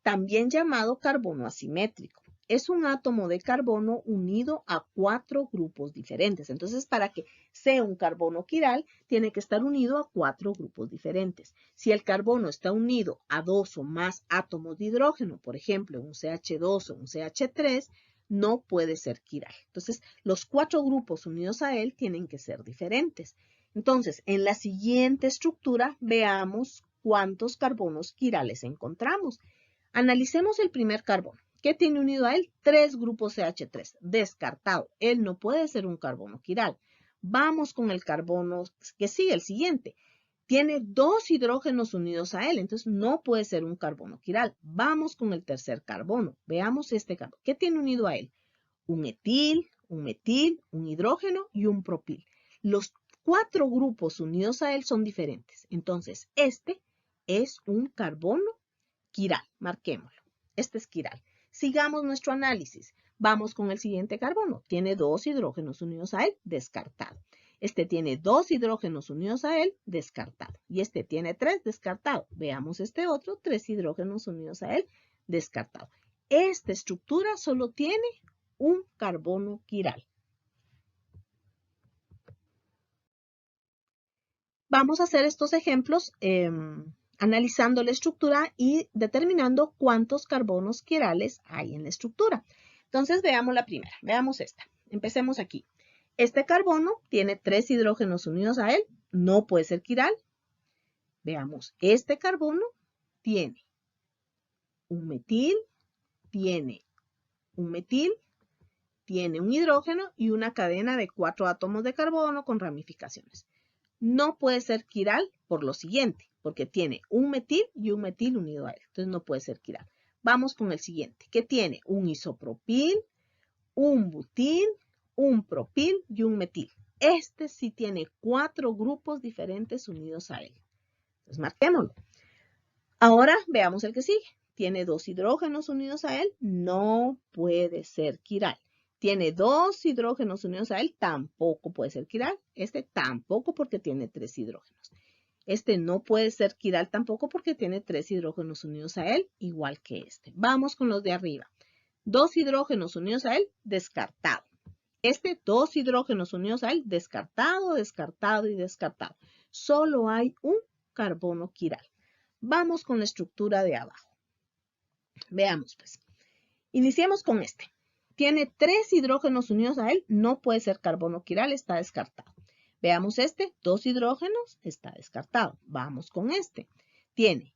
también llamado carbono asimétrico. Es un átomo de carbono unido a 4 grupos diferentes. Entonces, para que sea un carbono quiral, tiene que estar unido a 4 grupos diferentes. Si el carbono está unido a 2 o más átomos de hidrógeno, por ejemplo, un CH2 o un CH3, no puede ser quiral. Entonces, los 4 grupos unidos a él tienen que ser diferentes. Entonces, en la siguiente estructura, veamos cuántos carbonos quirales encontramos. Analicemos el primer carbono. ¿Qué tiene unido a él? 3 grupos CH3. Descartado. Él no puede ser un carbono quiral. Vamos con el carbono que sigue, el siguiente. Tiene 2 hidrógenos unidos a él, entonces no puede ser un carbono quiral. Vamos con el tercer carbono. Veamos este carbono. ¿Qué tiene unido a él? Un etil, un metil, un hidrógeno y un propil. Los 4 grupos unidos a él son diferentes. Entonces, este es un carbono quiral, marquémoslo. Este es quiral. Sigamos nuestro análisis. Vamos con el siguiente carbono. Tiene 2 hidrógenos unidos a él, descartado. Este tiene 2 hidrógenos unidos a él, descartado. Y este tiene 3, descartado. Veamos este otro, 3 hidrógenos unidos a él, descartado. Esta estructura solo tiene un carbono quiral. Vamos a hacer estos ejemplos analizando la estructura y determinando cuántos carbonos quirales hay en la estructura. Entonces veamos la primera, veamos esta. Empecemos aquí. Este carbono tiene 3 hidrógenos unidos a él, no puede ser quiral. Veamos, este carbono tiene un metil, tiene un metil, tiene un hidrógeno y una cadena de 4 átomos de carbono con ramificaciones. No puede ser quiral por lo siguiente, porque tiene un metil y un metil unido a él. Entonces no puede ser quiral. Vamos con el siguiente, que tiene un isopropil, un butil, un propil y un metil. Este sí tiene 4 grupos diferentes unidos a él. Entonces marquémoslo. Ahora veamos el que sigue. Tiene 2 hidrógenos unidos a él, no puede ser quiral. Tiene 2 hidrógenos unidos a él, tampoco puede ser quiral. Este tampoco porque tiene 3 hidrógenos. Este no puede ser quiral tampoco porque tiene 3 hidrógenos unidos a él, igual que este. Vamos con los de arriba. 2 hidrógenos unidos a él, descartado. Este, 2 hidrógenos unidos a él, descartado, descartado y descartado. Solo hay un carbono quiral. Vamos con la estructura de abajo. Veamos pues. Iniciemos con este. Tiene 3 hidrógenos unidos a él, no puede ser carbono quiral, está descartado. Veamos este, 2 hidrógenos, está descartado. Vamos con este. Tiene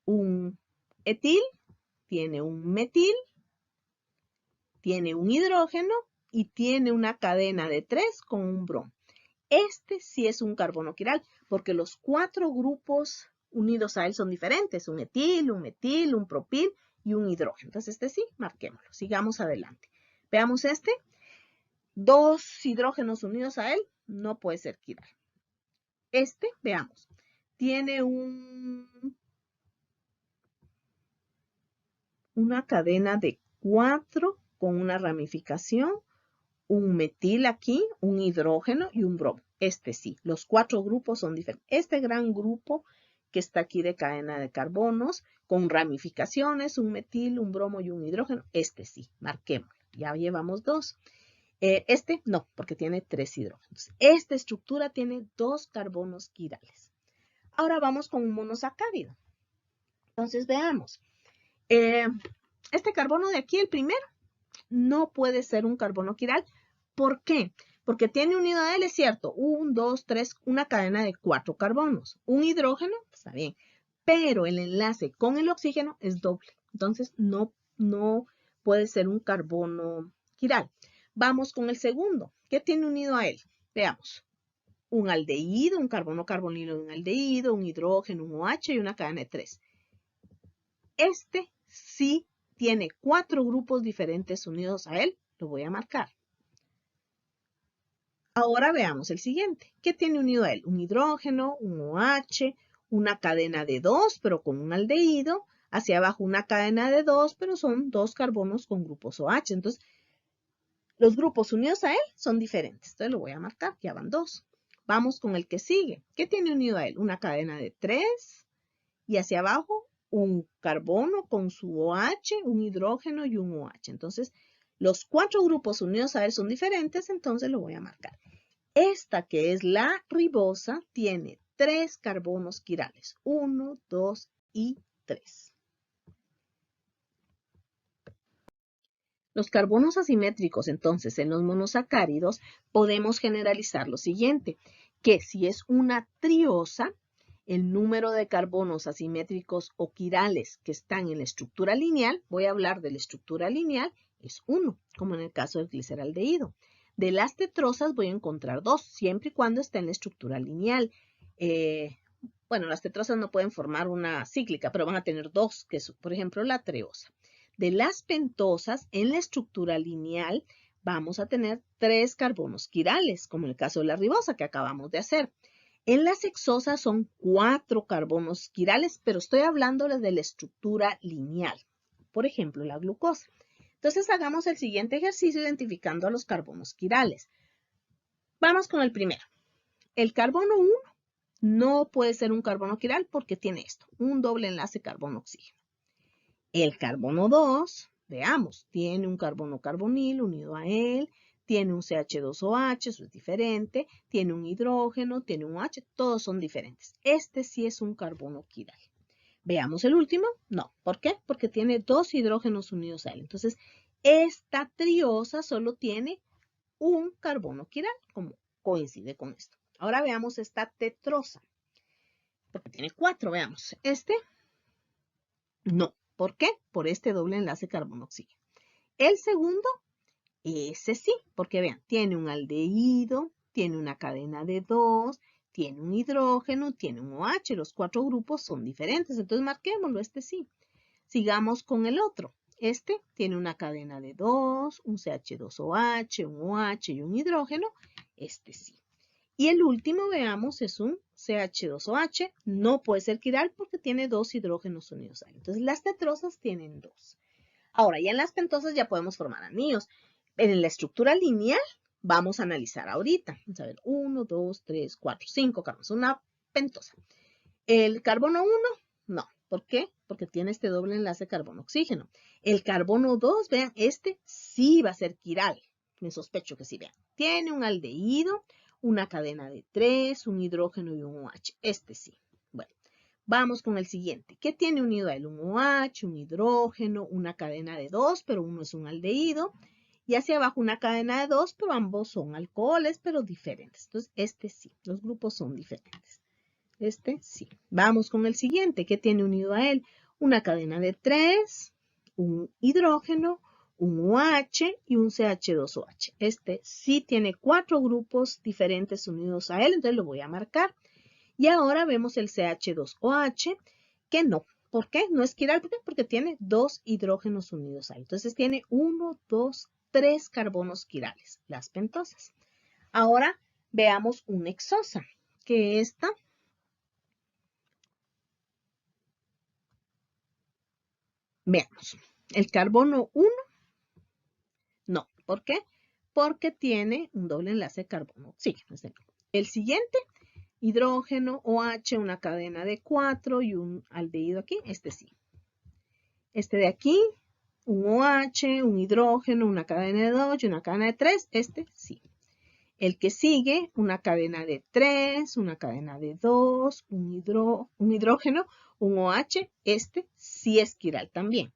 un etil, tiene un metil, tiene un hidrógeno y tiene una cadena de 3 con un bromo. Este sí es un carbono quiral porque los 4 grupos unidos a él son diferentes. Un etil, un metil, un propil y un hidrógeno. Entonces este sí, marquémoslo. Sigamos adelante. Veamos este. 2 hidrógenos unidos a él, no puede ser quiral. Este, veamos, tiene una cadena de 4 con una ramificación, un metil aquí, un hidrógeno y un bromo. Este sí, los 4 grupos son diferentes. Este gran grupo que está aquí de cadena de carbonos con ramificaciones, un metil, un bromo y un hidrógeno, este sí, marquémoslo. Ya llevamos 2. Este no, porque tiene 3 hidrógenos. Esta estructura tiene 2 carbonos quirales. Ahora vamos con un monosacárido. Entonces veamos. Este carbono de aquí, el primero, no puede ser un carbono quiral. ¿Por qué? Porque tiene unido a él, es cierto, 1, 2, 3, una cadena de 4 carbonos. Un hidrógeno, está bien, pero el enlace con el oxígeno es doble. Entonces no puede ser un carbono quiral. Vamos con el segundo. ¿Qué tiene unido a él? Veamos. Un aldehído, un carbono carbonilo de un aldehído, un hidrógeno, un OH y una cadena de 3. Este sí tiene 4 grupos diferentes unidos a él. Lo voy a marcar. Ahora veamos el siguiente. ¿Qué tiene unido a él? Un hidrógeno, un OH, una cadena de 2, pero con un aldehído. Hacia abajo una cadena de 2, pero son 2 carbonos con grupos OH. Entonces, los grupos unidos a él son diferentes. Entonces lo voy a marcar, ya van 2. Vamos con el que sigue. ¿Qué tiene unido a él? Una cadena de 3 y hacia abajo un carbono con su OH, un hidrógeno y un OH. Entonces, los 4 grupos unidos a él son diferentes, entonces lo voy a marcar. Esta que es la ribosa tiene 3 carbonos quirales. 1, 2 y 3. Los carbonos asimétricos, entonces, en los monosacáridos, podemos generalizar lo siguiente, que si es una triosa, el número de carbonos asimétricos o quirales que están en la estructura lineal, voy a hablar de la estructura lineal, es 1, como en el caso del gliceraldehído. De las tetrosas voy a encontrar 2, siempre y cuando esté en la estructura lineal. Bueno, las tetrosas no pueden formar una cíclica, pero van a tener 2, que es, por ejemplo, la treosa. De las pentosas, en la estructura lineal, vamos a tener 3 carbonos quirales, como en el caso de la ribosa que acabamos de hacer. En las hexosas son 4 carbonos quirales, pero estoy hablándoles de la estructura lineal. Por ejemplo, la glucosa. Entonces hagamos el siguiente ejercicio identificando a los carbonos quirales. Vamos con el primero. El carbono 1 no puede ser un carbono quiral porque tiene esto, un doble enlace carbono-oxígeno. El carbono 2, veamos, tiene un carbono carbonil unido a él, tiene un CH2OH, eso es diferente, tiene un hidrógeno, tiene un OH, todos son diferentes. Este sí es un carbono quiral. Veamos el último, no. ¿Por qué? Porque tiene dos hidrógenos unidos a él. Entonces, esta triosa solo tiene un carbono quiral, como coincide con esto. Ahora veamos esta tetrosa, porque tiene 4, veamos. Este, no. ¿Por qué? Por este doble enlace carbono-oxígeno. El segundo, ese sí, porque vean, tiene un aldehído, tiene una cadena de 2, tiene un hidrógeno, tiene un OH, los 4 grupos son diferentes, entonces marquémoslo, este sí. Sigamos con el otro. Este tiene una cadena de 2, un CH2OH, un OH y un hidrógeno, este sí. Y el último, veamos, es un CH2OH, no puede ser quiral porque tiene 2 hidrógenos unidos a él. Entonces las tetrosas tienen 2. Ahora, ya en las pentosas ya podemos formar anillos. En la estructura lineal vamos a analizar ahorita. Vamos a ver, 1, 2, 3, 4, 5 carbonos. Una pentosa. El carbono 1, no. ¿Por qué? Porque tiene este doble enlace carbono-oxígeno. El carbono 2, vean, este sí va a ser quiral. Me sospecho que sí, vean. Tiene un aldehído, una cadena de 3, un hidrógeno y un OH. Este sí. Bueno, vamos con el siguiente. ¿Qué tiene unido a él? Un OH, un hidrógeno, una cadena de 2, pero uno es un aldehído. Y hacia abajo una cadena de 2, pero ambos son alcoholes, pero diferentes. Entonces, este sí. Los grupos son diferentes. Este sí. Vamos con el siguiente. ¿Qué tiene unido a él? Una cadena de 3, un hidrógeno, un OH y un CH2OH. Este sí tiene 4 grupos diferentes unidos a él, entonces lo voy a marcar. Y ahora vemos el CH2OH, que no. ¿Por qué? No es quiral. ¿Por qué? Porque tiene 2 hidrógenos unidos a él. Entonces tiene 1, 2, 3 carbonos quirales, las pentosas. Ahora veamos una hexosa, que esta veamos, el carbono 1, no. ¿Por qué? Porque tiene un doble enlace carbono-oxígeno. El siguiente, hidrógeno, OH, una cadena de 4 y un aldehído aquí, este sí. Este de aquí, un OH, un hidrógeno, una cadena de 2 y una cadena de 3, este sí. El que sigue, una cadena de 3, una cadena de 2, un hidrógeno, un OH, este sí es quiral también.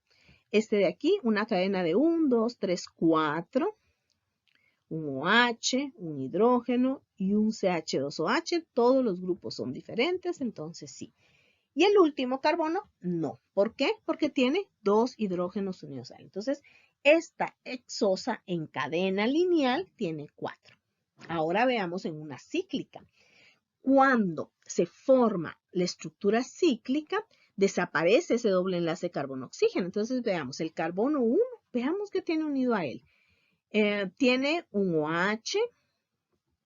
Este de aquí, una cadena de 1, 2, 3, 4, un OH, un hidrógeno y un CH2OH. Todos los grupos son diferentes, entonces sí. Y el último carbono, no. ¿Por qué? Porque tiene 2 hidrógenos unidos a él. Entonces, esta hexosa en cadena lineal tiene 4. Ahora veamos en una cíclica. Cuando se forma la estructura cíclica, desaparece ese doble enlace carbono-oxígeno. Entonces veamos, el carbono 1, veamos que tiene unido a él. Tiene un OH,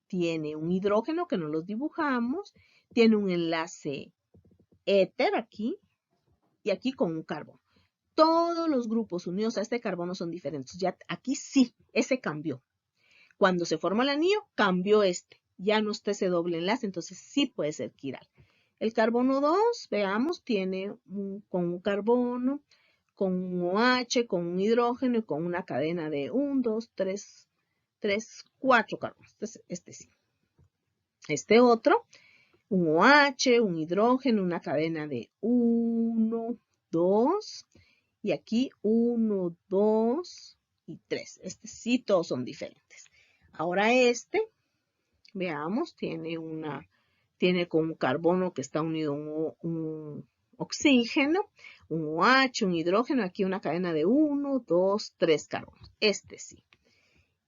tiene un hidrógeno que no los dibujamos, tiene un enlace éter aquí y aquí con un carbono. Todos los grupos unidos a este carbono son diferentes. Ya aquí sí, ese cambió. Cuando se forma el anillo, cambió este. Ya no está ese doble enlace, entonces sí puede ser quiral. El carbono 2, veamos, tiene con un carbono, con un OH, con un hidrógeno y con una cadena de 1, 2, 3, 4 carbonos. Entonces, este sí. Este otro, un OH, un hidrógeno, una cadena de 1, 2, y aquí 1, 2 y 3. Este sí, todos son diferentes. Ahora este, veamos, tiene con un carbono que está unido a un oxígeno, un OH, un hidrógeno, aquí una cadena de 1, 2, 3 carbonos. Este sí.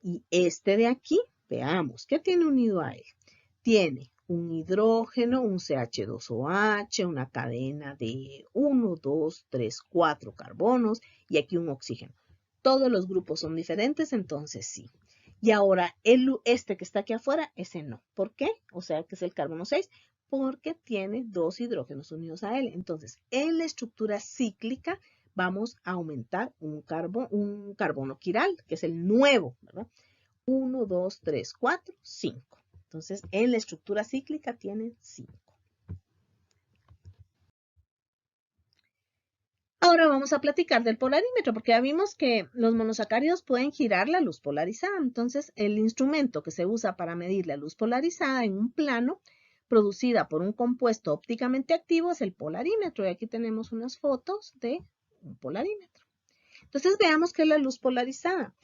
Y este de aquí, veamos, ¿qué tiene unido a él? Tiene un hidrógeno, un CH2OH, una cadena de 1, 2, 3, 4 carbonos y aquí un oxígeno. Todos los grupos son diferentes, entonces sí. Y ahora, este que está aquí afuera, ese no. ¿Por qué? O sea, que es el carbono 6, porque tiene 2 hidrógenos unidos a él. Entonces, en la estructura cíclica vamos a aumentar un carbono quiral, que es el nuevo, ¿verdad? 1, 2, 3, 4, 5. Entonces, en la estructura cíclica tienen 5. Ahora vamos a platicar del polarímetro, porque ya vimos que los monosacáridos pueden girar la luz polarizada. Entonces, el instrumento que se usa para medir la luz polarizada en un plano producida por un compuesto ópticamente activo es el polarímetro. Y aquí tenemos unas fotos de un polarímetro. Entonces, veamos qué es la luz polarizada.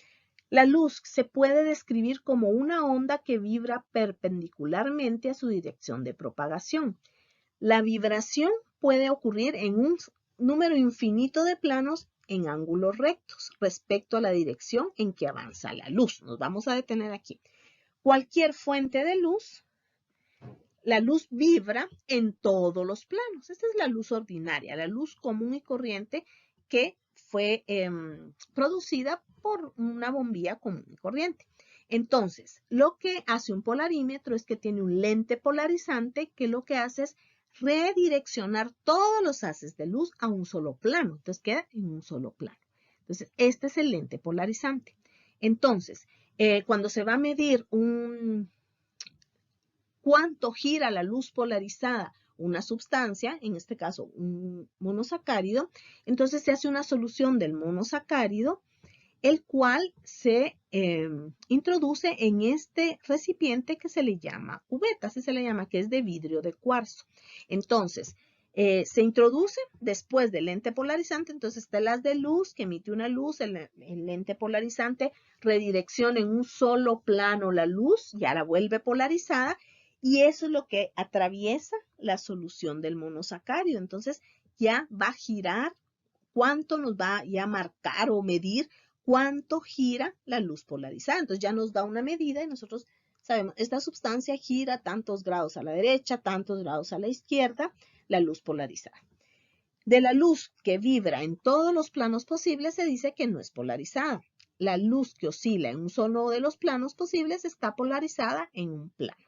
La luz se puede describir como una onda que vibra perpendicularmente a su dirección de propagación. La vibración puede ocurrir en un número infinito de planos en ángulos rectos respecto a la dirección en que avanza la luz. Nos vamos a detener aquí. Cualquier fuente de luz, la luz vibra en todos los planos. Esta es la luz ordinaria, la luz común y corriente que fue producida por una bombilla común y corriente. Entonces, lo que hace un polarímetro es que tiene un lente polarizante que lo que hace es redireccionar todos los haces de luz a un solo plano. Entonces, queda en un solo plano. Entonces, este es el lente polarizante. Entonces, cuando se va a medir cuánto gira la luz polarizada una sustancia, en este caso un monosacárido, entonces se hace una solución del monosacárido, el cual se introduce en este recipiente que se le llama cubeta, así se le llama, que es de vidrio de cuarzo. Entonces, se introduce después del lente polarizante, entonces está el haz de luz que emite una luz, el lente polarizante redirecciona en un solo plano la luz, ya la vuelve polarizada, y eso es lo que atraviesa la solución del monosacárido. Entonces, ya va a girar cuánto nos va ya a marcar o medir cuánto gira la luz polarizada. Entonces ya nos da una medida y nosotros sabemos, esta sustancia gira tantos grados a la derecha, tantos grados a la izquierda, la luz polarizada. De la luz que vibra en todos los planos posibles se dice que no es polarizada. La luz que oscila en un solo de los planos posibles está polarizada en un plano.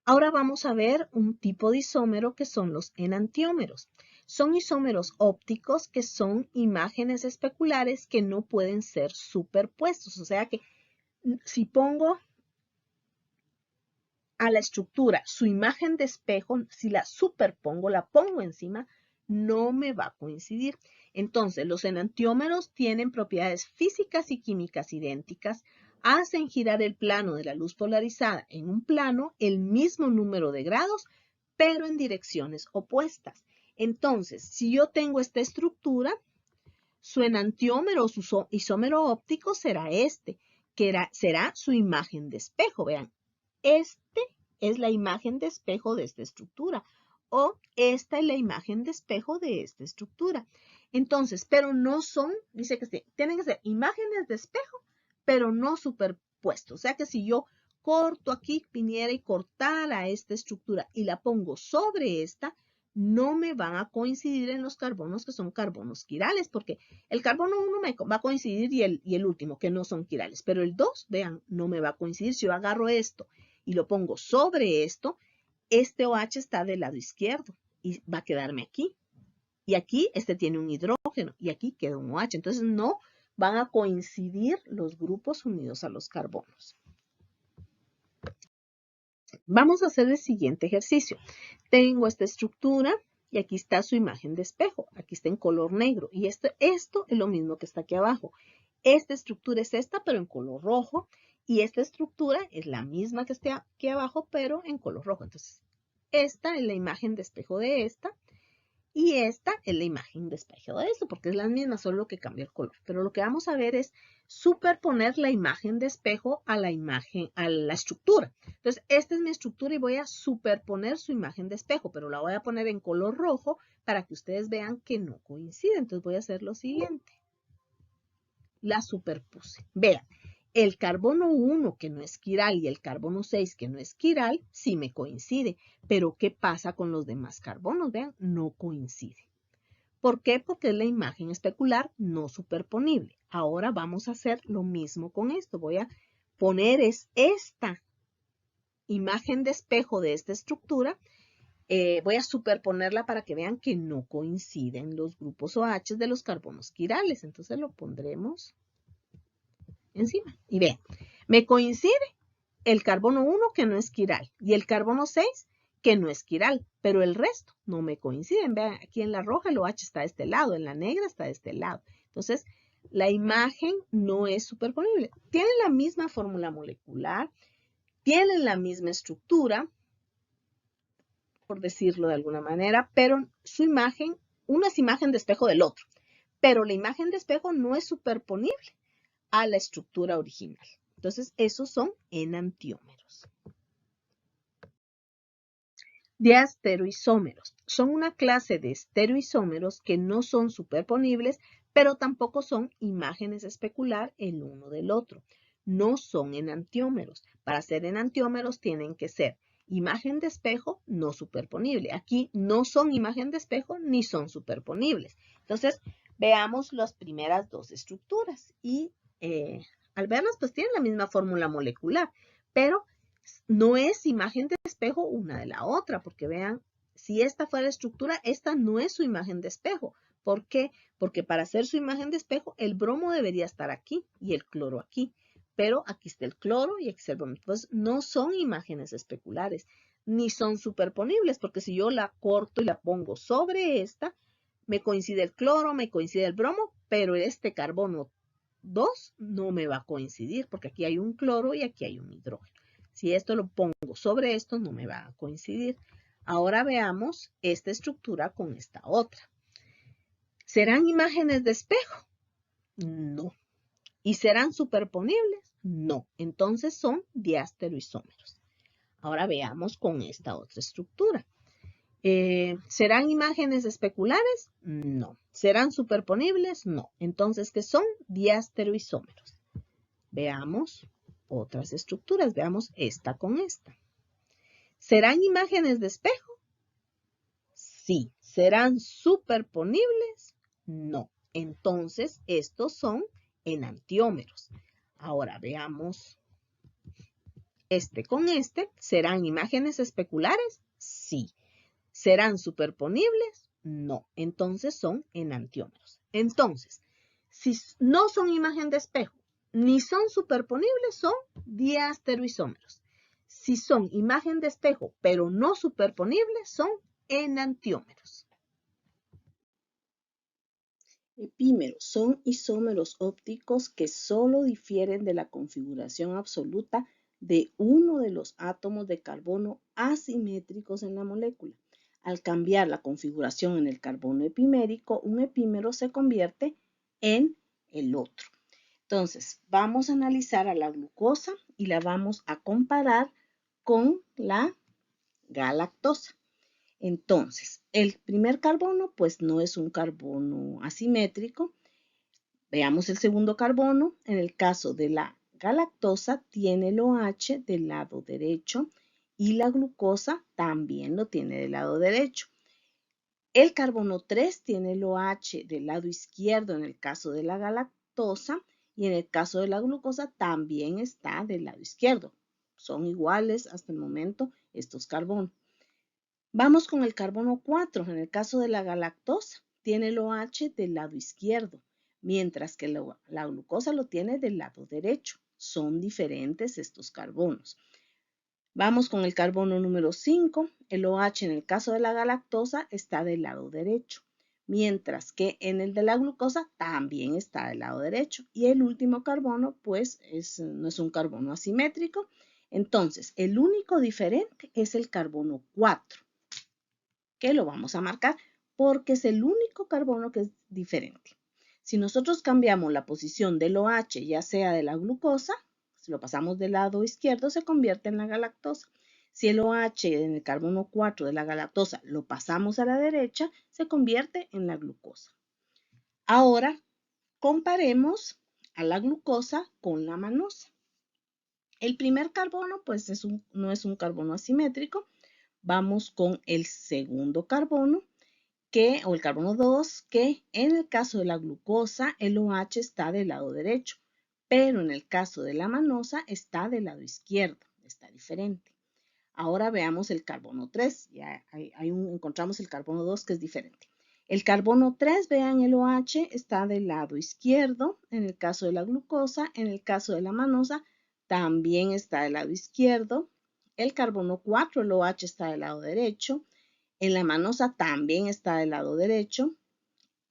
Ahora vamos a ver un tipo de isómero que son los enantiómeros. Son isómeros ópticos que son imágenes especulares que no pueden ser superpuestos. O sea que si pongo a la estructura su imagen de espejo, si la superpongo, la pongo encima, no me va a coincidir. Entonces, los enantiómeros tienen propiedades físicas y químicas idénticas, hacen girar el plano de la luz polarizada en un plano el mismo número de grados, pero en direcciones opuestas. Entonces, si yo tengo esta estructura, su enantiómero o su isómero óptico será este, que será su imagen de espejo. Vean, este es la imagen de espejo de esta estructura o esta es la imagen de espejo de esta estructura. Entonces, pero no son, dice que tienen que ser imágenes de espejo, pero no superpuestos. O sea que si yo corto aquí, viniera y cortara esta estructura y la pongo sobre esta, no me van a coincidir en los carbonos que son carbonos quirales, porque el carbono 1 me va a coincidir y el último, que no son quirales, pero el 2, vean, no me va a coincidir. Si yo agarro esto y lo pongo sobre esto, este OH está del lado izquierdo y va a quedarme aquí. Y aquí este tiene un hidrógeno y aquí queda un OH. Entonces no van a coincidir los grupos unidos a los carbonos. Vamos a hacer el siguiente ejercicio. Tengo esta estructura y aquí está su imagen de espejo. Aquí está en color negro. Y esto es lo mismo que está aquí abajo. Esta estructura es esta, pero en color rojo. Y esta estructura es la misma que está aquí abajo, pero en color rojo. Entonces, esta es la imagen de espejo de esta. Y esta es la imagen de espejo de esto, porque es la misma, solo que cambia el color. Pero lo que vamos a ver es superponer la imagen de espejo a la imagen, a la estructura. Entonces, esta es mi estructura y voy a superponer su imagen de espejo, pero la voy a poner en color rojo para que ustedes vean que no coincide. Entonces, voy a hacer lo siguiente. La superpuse. Vean, el carbono 1 que no es quiral y el carbono 6 que no es quiral sí me coincide. Pero ¿qué pasa con los demás carbonos? Vean, no coincide. ¿Por qué? Porque es la imagen especular no superponible. Ahora vamos a hacer lo mismo con esto. Voy a poner esta imagen de espejo de esta estructura Voy a superponerla para que vean que no coinciden los grupos OH de los carbonos quirales. Entonces lo pondremos encima. Y vean, me coincide el carbono 1 que no es quiral y el carbono 6 que no es quiral, pero el resto no me coinciden. Vean, aquí en la roja el OH está de este lado, en la negra está de este lado. Entonces, la imagen no es superponible. Tienen la misma fórmula molecular, tienen la misma estructura, por decirlo de alguna manera, pero su imagen, uno es imagen de espejo del otro, pero la imagen de espejo no es superponible a la estructura original. Entonces, esos son enantiómeros. Diastereoisómeros. Son una clase de estereoisómeros que no son superponibles, pero tampoco son imágenes especular el uno del otro. No son enantiómeros. Para ser enantiómeros tienen que ser imagen de espejo no superponible. Aquí no son imagen de espejo ni son superponibles. Entonces, veamos las primeras dos estructuras y al verlas pues tienen la misma fórmula molecular, pero no es imagen de espejo una de la otra, porque vean, si esta fuera la estructura, esta no es su imagen de espejo. ¿Por qué? Porque para hacer su imagen de espejo, el bromo debería estar aquí y el cloro aquí. Pero aquí está el cloro y aquí está el bromo. Entonces, no son imágenes especulares, ni son superponibles, porque si yo la corto y la pongo sobre esta, me coincide el cloro, me coincide el bromo, pero este carbono 2 no me va a coincidir, porque aquí hay un cloro y aquí hay un hidrógeno. Si esto lo pongo sobre esto, no me va a coincidir. Ahora veamos esta estructura con esta otra. ¿Serán imágenes de espejo? No. ¿Y serán superponibles? No. Entonces son diastereoisómeros. Ahora veamos con esta otra estructura. ¿Serán imágenes especulares? No. ¿Serán superponibles? No. Entonces, ¿qué son? Diastereoisómeros. Veamos otras estructuras. Veamos esta con esta. ¿Serán imágenes de espejo? Sí. ¿Serán superponibles? No. Entonces, estos son enantiómeros. Ahora veamos este con este. ¿Serán imágenes especulares? Sí. ¿Serán superponibles? No. Entonces son enantiómeros. Entonces, si no son imagen de espejo ni son superponibles, son diastereoisómeros. Si son imagen de espejo pero no superponibles, son enantiómeros. Epímeros son isómeros ópticos que solo difieren de la configuración absoluta de uno de los átomos de carbono asimétricos en la molécula. Al cambiar la configuración en el carbono epimérico, un epímero se convierte en el otro. Entonces, vamos a analizar a la glucosa y la vamos a comparar con la galactosa. Entonces, el primer carbono, pues no es un carbono asimétrico. Veamos el segundo carbono. En el caso de la galactosa, tiene el OH del lado derecho y la glucosa también lo tiene del lado derecho. El carbono 3 tiene el OH del lado izquierdo en el caso de la galactosa y en el caso de la glucosa también está del lado izquierdo. Son iguales hasta el momento estos carbonos. Vamos con el carbono 4. En el caso de la galactosa, tiene el OH del lado izquierdo, mientras que la glucosa lo tiene del lado derecho. Son diferentes estos carbonos. Vamos con el carbono número 5. El OH en el caso de la galactosa está del lado derecho, mientras que en el de la glucosa también está del lado derecho. Y el último carbono, pues, no es un carbono asimétrico. Entonces, el único diferente es el carbono 4. Que lo vamos a marcar porque es el único carbono que es diferente. Si nosotros cambiamos la posición del OH, ya sea de la glucosa, si lo pasamos del lado izquierdo, se convierte en la galactosa. Si el OH en el carbono 4 de la galactosa lo pasamos a la derecha, se convierte en la glucosa. Ahora, comparemos a la glucosa con la manosa. El primer carbono, pues no es un carbono asimétrico. Vamos con el segundo carbono, o el carbono 2, que en el caso de la glucosa, el OH está del lado derecho, pero en el caso de la manosa está del lado izquierdo, está diferente. Ahora veamos el carbono 3. Ya encontramos el carbono 2 que es diferente. El carbono 3, vean, el OH está del lado izquierdo. En el caso de la glucosa, en el caso de la manosa, también está del lado izquierdo. El carbono 4, el OH está del lado derecho. En la manosa también está del lado derecho.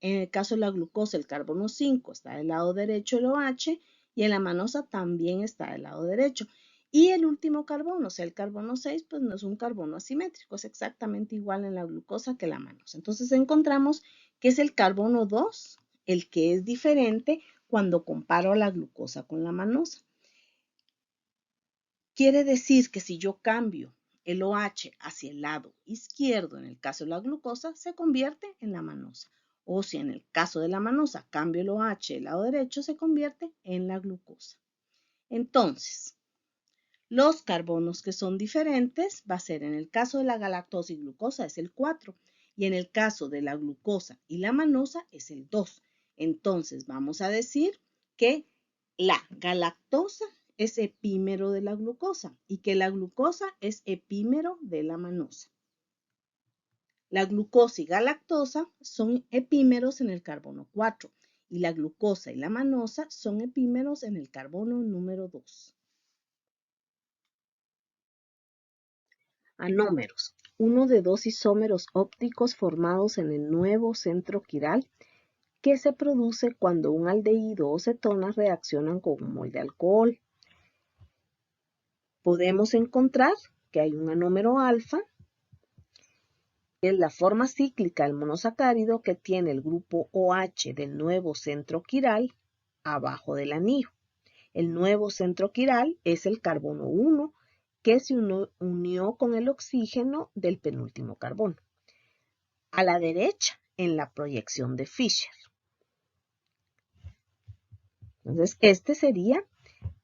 En el caso de la glucosa, el carbono 5 está del lado derecho el OH y en la manosa también está del lado derecho. Y el último carbono, o sea, el carbono 6, pues no es un carbono asimétrico, es exactamente igual en la glucosa que la manosa. Entonces encontramos que es el carbono 2 el que es diferente cuando comparo la glucosa con la manosa. Quiere decir que si yo cambio el OH hacia el lado izquierdo, en el caso de la glucosa, se convierte en la manosa. O si en el caso de la manosa cambio el OH del lado derecho, se convierte en la glucosa. Entonces, los carbonos que son diferentes va a ser en el caso de la galactosa y glucosa es el 4 y en el caso de la glucosa y la manosa es el 2. Entonces vamos a decir que la galactosa es epímero de la glucosa y que la glucosa es epímero de la manosa. La glucosa y galactosa son epímeros en el carbono 4 y la glucosa y la manosa son epímeros en el carbono número 2. Anómeros. Uno de dos isómeros ópticos formados en el nuevo centro quiral que se produce cuando un aldehído o cetonas reaccionan con un mol de alcohol. Podemos encontrar que hay un anómero alfa, que es la forma cíclica del monosacárido que tiene el grupo OH del nuevo centro quiral abajo del anillo. El nuevo centro quiral es el carbono 1 que se unió con el oxígeno del penúltimo carbono. A la derecha, en la proyección de Fischer. Entonces, este sería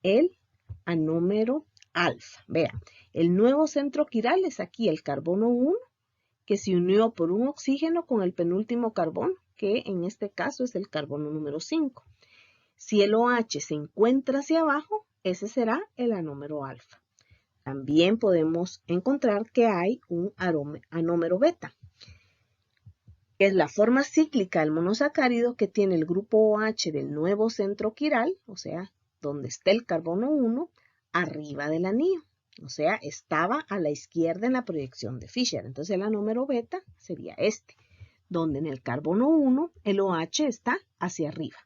el anómero alfa. Vean, el nuevo centro quiral es aquí el carbono 1 que se unió por un oxígeno con el penúltimo carbono, que en este caso es el carbono número 5. Si el OH se encuentra hacia abajo, ese será el anómero alfa. También podemos encontrar que hay un anómero beta, que es la forma cíclica del monosacárido que tiene el grupo OH del nuevo centro quiral, o sea, donde está el carbono 1, arriba del anillo. O sea, estaba a la izquierda en la proyección de Fischer. Entonces el anómero beta sería este, donde en el carbono 1 el OH está hacia arriba.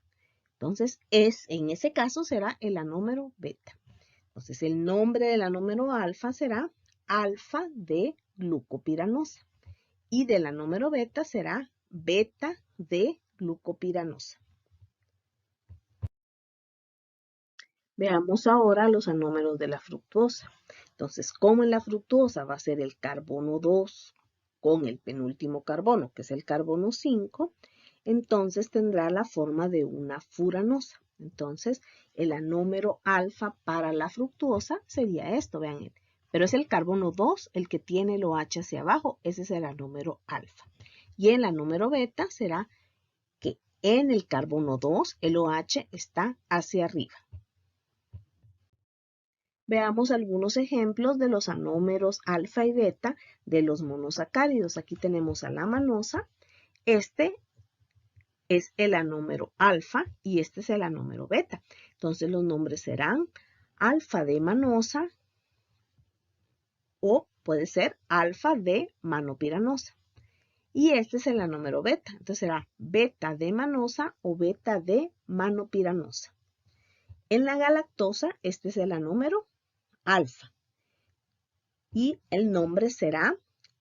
Entonces, en ese caso será el anómero beta. Entonces, el nombre del anómero alfa será alfa de glucopiranosa. Y del anómero beta será beta de glucopiranosa. Veamos ahora los anómeros de la fructuosa. Entonces, como en la fructuosa va a ser el carbono 2 con el penúltimo carbono, que es el carbono 5, entonces tendrá la forma de una furanosa. Entonces, el anómero alfa para la fructuosa sería esto, vean, pero es el carbono 2 el que tiene el OH hacia abajo, ese es el anómero alfa. Y el anómero beta será que en el carbono 2 el OH está hacia arriba. Veamos algunos ejemplos de los anómeros alfa y beta de los monosacáridos. Aquí tenemos a la manosa. Este es el anómero alfa y este es el anómero beta. Entonces los nombres serán alfa de manosa o puede ser alfa de manopiranosa. Y este es el anómero beta. Entonces será beta de manosa o beta de manopiranosa. En la galactosa, este es el anómero alfa. Y el nombre será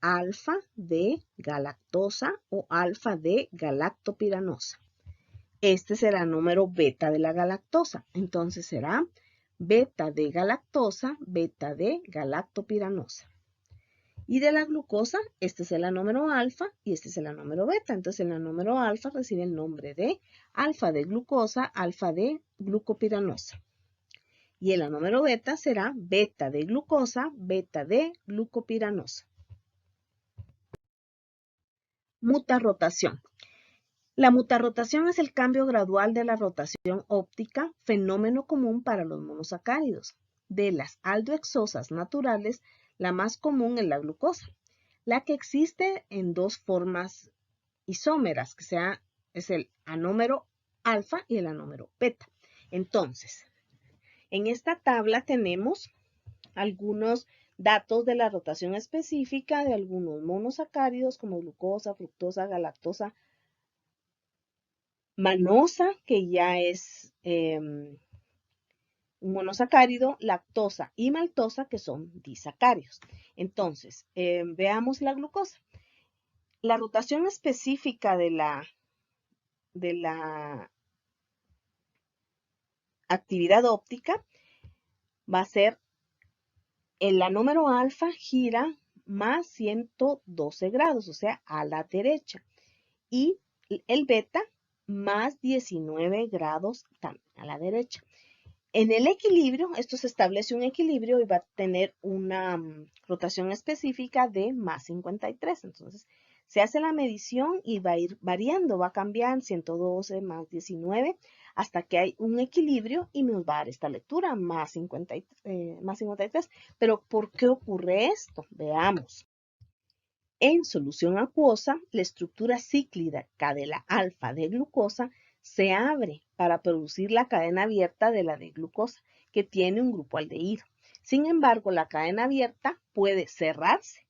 alfa de galactosa o alfa de galactopiranosa. Este será el número beta de la galactosa. Entonces será beta de galactosa, beta de galactopiranosa. Y de la glucosa, este es el anómero alfa y este es el anómero beta. Entonces el anómero alfa recibe el nombre de alfa de glucosa, alfa de glucopiranosa. Y el anómero beta será beta de glucosa, beta de glucopiranosa. Mutarrotación. La mutarrotación es el cambio gradual de la rotación óptica, fenómeno común para los monosacáridos. De las aldohexosas naturales, La más común es la glucosa, la que existe en dos formas isómeras, es el anómero alfa y el anómero beta. Entonces, en esta tabla tenemos algunos datos de la rotación específica de algunos monosacáridos como glucosa, fructosa, galactosa, manosa, que ya es un monosacárido, lactosa y maltosa, que son disacáridos. Entonces, veamos la glucosa. La rotación específica de la actividad óptica va a ser el anómero alfa gira más 112 grados, o sea, a la derecha. Y el beta más 19 grados a la derecha. En el equilibrio, esto se establece un equilibrio y va a tener una rotación específica de más 53. Entonces, se hace la medición y va a ir variando, va a cambiar 112 más 19 hasta que hay un equilibrio y nos va a dar esta lectura más 53. Pero, ¿por qué ocurre esto? Veamos. En solución acuosa, la estructura cíclica de la alfa de glucosa se abre para producir la cadena abierta de la de glucosa, que tiene un grupo aldehído. Sin embargo, la cadena abierta puede cerrarse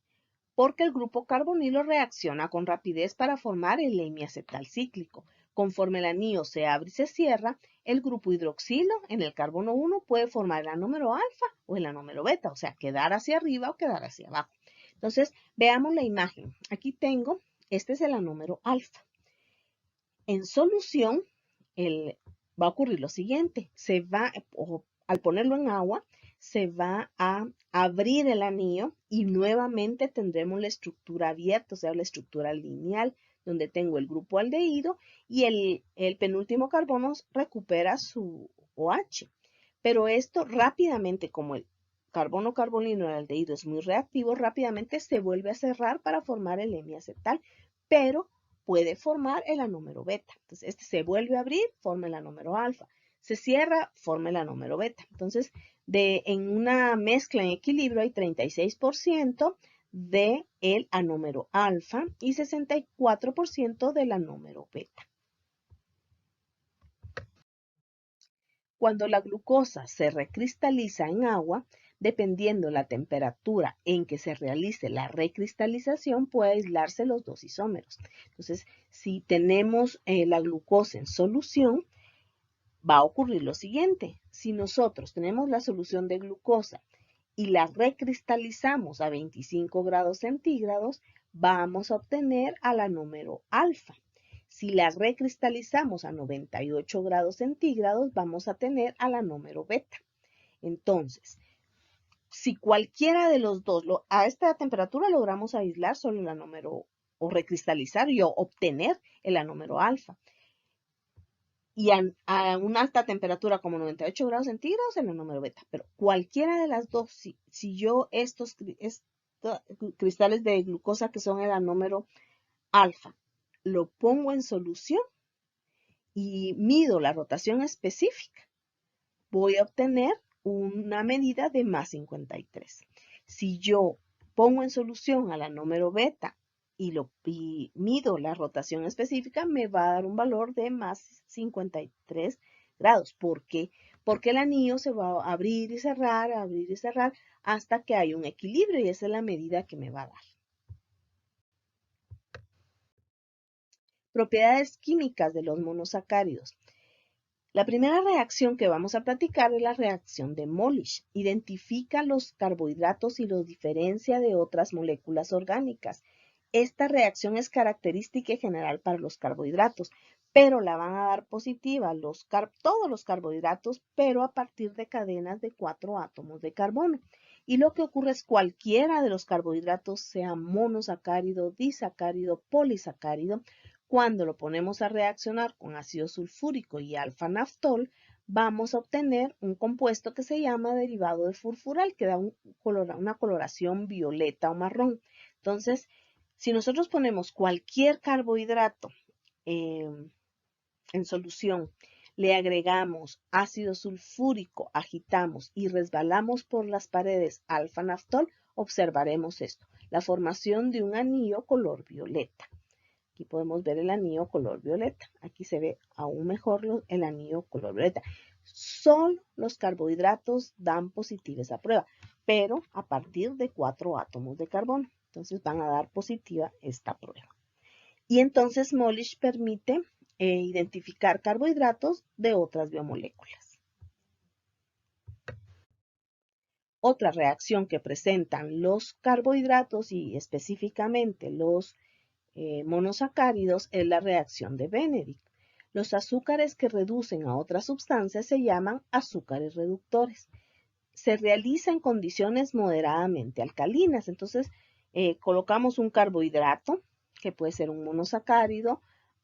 porque el grupo carbonilo reacciona con rapidez para formar el hemiacetal cíclico. Conforme el anillo se abre y se cierra, el grupo hidroxilo en el carbono 1 puede formar el anómero alfa o el anómero beta, o sea, quedar hacia arriba o quedar hacia abajo. Entonces, veamos la imagen. Aquí tengo, este es el anómero alfa. En solución, va a ocurrir lo siguiente. Al ponerlo en agua, se va a abrir el anillo y nuevamente tendremos la estructura abierta, o sea, la estructura lineal, donde tengo el grupo aldehído y el penúltimo carbono recupera su OH. Pero esto rápidamente, como el carbono carbonilo el aldehído es muy reactivo, rápidamente se vuelve a cerrar para formar el hemiacetal, pero puede formar el anómero beta. Entonces, este se vuelve a abrir, forma el anómero alfa. Se cierra, forma el anómero beta. Entonces, en una mezcla en equilibrio hay 36% del anómero alfa y 64% del anómero beta. Cuando la glucosa se recristaliza en agua, dependiendo la temperatura en que se realice la recristalización, puede aislarse los dos isómeros. Entonces, si tenemos la glucosa en solución, va a ocurrir lo siguiente. Si nosotros tenemos la solución de glucosa y la recristalizamos a 25 grados centígrados, vamos a obtener al anómero alfa. Si la recristalizamos a 98 grados centígrados, vamos a tener al anómero beta. Entonces, si cualquiera de los dos, a esta temperatura logramos aislar solo el anómero o recristalizar y obtener el anómero alfa. Y a una alta temperatura como 98 grados centígrados, el anómero beta. Pero cualquiera de las dos, si yo estos cristales de glucosa que son el anómero alfa, lo pongo en solución y mido la rotación específica, voy a obtener una medida de más 53. Si yo pongo en solución al anómero beta y mido la rotación específica, me va a dar un valor de más 53 grados. ¿Por qué? Porque el anillo se va a abrir y cerrar hasta que hay un equilibrio y esa es la medida que me va a dar. Propiedades químicas de los monosacáridos. La primera reacción que vamos a platicar es la reacción de Molish. Identifica los carbohidratos y los diferencia de otras moléculas orgánicas. Esta reacción es característica y general para los carbohidratos, pero la van a dar positiva todos los carbohidratos, pero a partir de cadenas de 4 átomos de carbono. Y lo que ocurre es cualquiera de los carbohidratos, sea monosacárido, disacárido, polisacárido, cuando lo ponemos a reaccionar con ácido sulfúrico y alfa-naftol, vamos a obtener un compuesto que se llama derivado de furfural, que da una coloración violeta o marrón. Entonces, si nosotros ponemos cualquier carbohidrato en solución, le agregamos ácido sulfúrico, agitamos y resbalamos por las paredes alfa-naftol, observaremos esto, la formación de un anillo color violeta. Aquí podemos ver el anillo color violeta. Aquí se ve aún mejor el anillo color violeta. Solo los carbohidratos dan positiva esa prueba, pero a partir de 4 átomos de carbono. Entonces van a dar positiva esta prueba. Y entonces Molish permite identificar carbohidratos de otras biomoléculas. Otra reacción que presentan los carbohidratos y específicamente los monosacáridos es la reacción de Benedict. Los azúcares que reducen a otras sustancias se llaman azúcares reductores. Se realiza en condiciones moderadamente alcalinas. Entonces, colocamos un carbohidrato, que puede ser un monosacárido,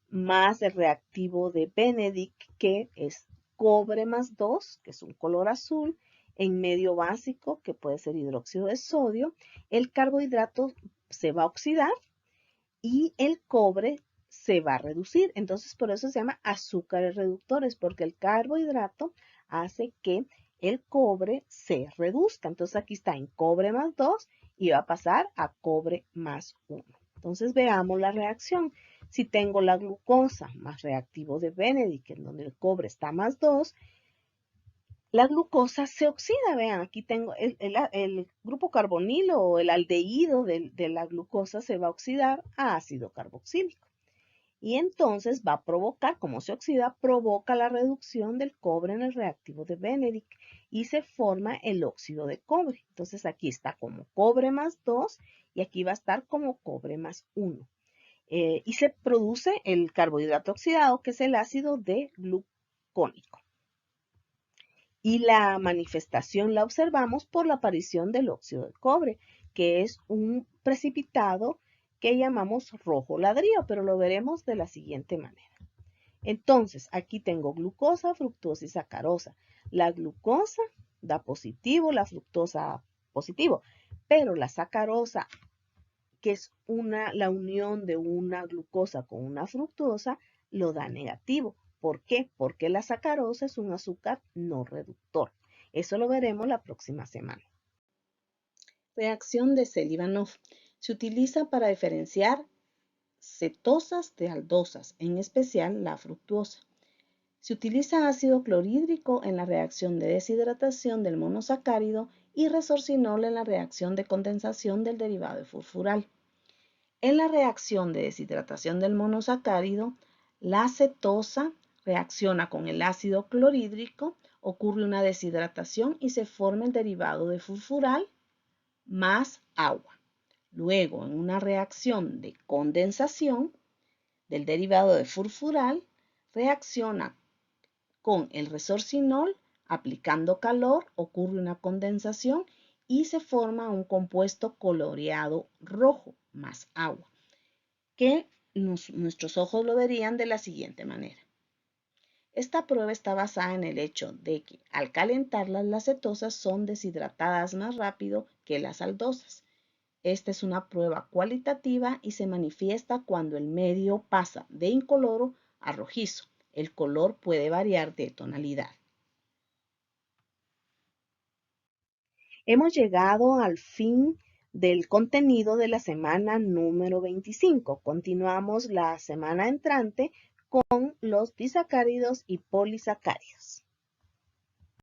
más el reactivo de Benedict, que es cobre más 2, que es un color azul, en medio básico, que puede ser hidróxido de sodio. El carbohidrato se va a oxidar y el cobre se va a reducir. Entonces, por eso se llama azúcares reductores, porque el carbohidrato hace que el cobre se reduzca. Entonces, aquí está en cobre más 2 y va a pasar a cobre más 1. Entonces, veamos la reacción. Si tengo la glucosa más reactivo de Benedict, en donde el cobre está más 2, la glucosa se oxida. Vean, aquí tengo el grupo carbonilo o el aldehído de la glucosa se va a oxidar a ácido carboxílico. Y entonces va a provocar, como se oxida, provoca la reducción del cobre en el reactivo de Benedict y se forma el óxido de cobre. Entonces aquí está como cobre más 2 y aquí va a estar como cobre más 1. Y se produce el carbohidrato oxidado, que es el ácido D-glucónico. Y la manifestación la observamos por la aparición del óxido de cobre, que es un precipitado que llamamos rojo ladrillo, pero lo veremos de la siguiente manera. Entonces, aquí tengo glucosa, fructosa y sacarosa. La glucosa da positivo, la fructosa positivo, pero la sacarosa, que es la unión de una glucosa con una fructosa, lo da negativo. ¿Por qué? Porque la sacarosa es un azúcar no reductor. Eso lo veremos la próxima semana. Reacción de Selivanov. Se utiliza para diferenciar cetosas de aldosas, en especial la fructuosa. Se utiliza ácido clorhídrico en la reacción de deshidratación del monosacárido y resorcinol en la reacción de condensación del derivado de furfural. En la reacción de deshidratación del monosacárido, la cetosa reacciona con el ácido clorhídrico, ocurre una deshidratación y se forma el derivado de furfural más agua. Luego, en una reacción de condensación del derivado de furfural, reacciona con el resorcinol, aplicando calor, ocurre una condensación y se forma un compuesto coloreado rojo más agua, que nuestros ojos lo verían de la siguiente manera. Esta prueba está basada en el hecho de que al calentarlas las cetosas son deshidratadas más rápido que las aldosas. Esta es una prueba cualitativa y se manifiesta cuando el medio pasa de incoloro a rojizo. El color puede variar de tonalidad. Hemos llegado al fin del contenido de la semana número 25. Continuamos la semana entrante con los disacáridos y polisacáridos.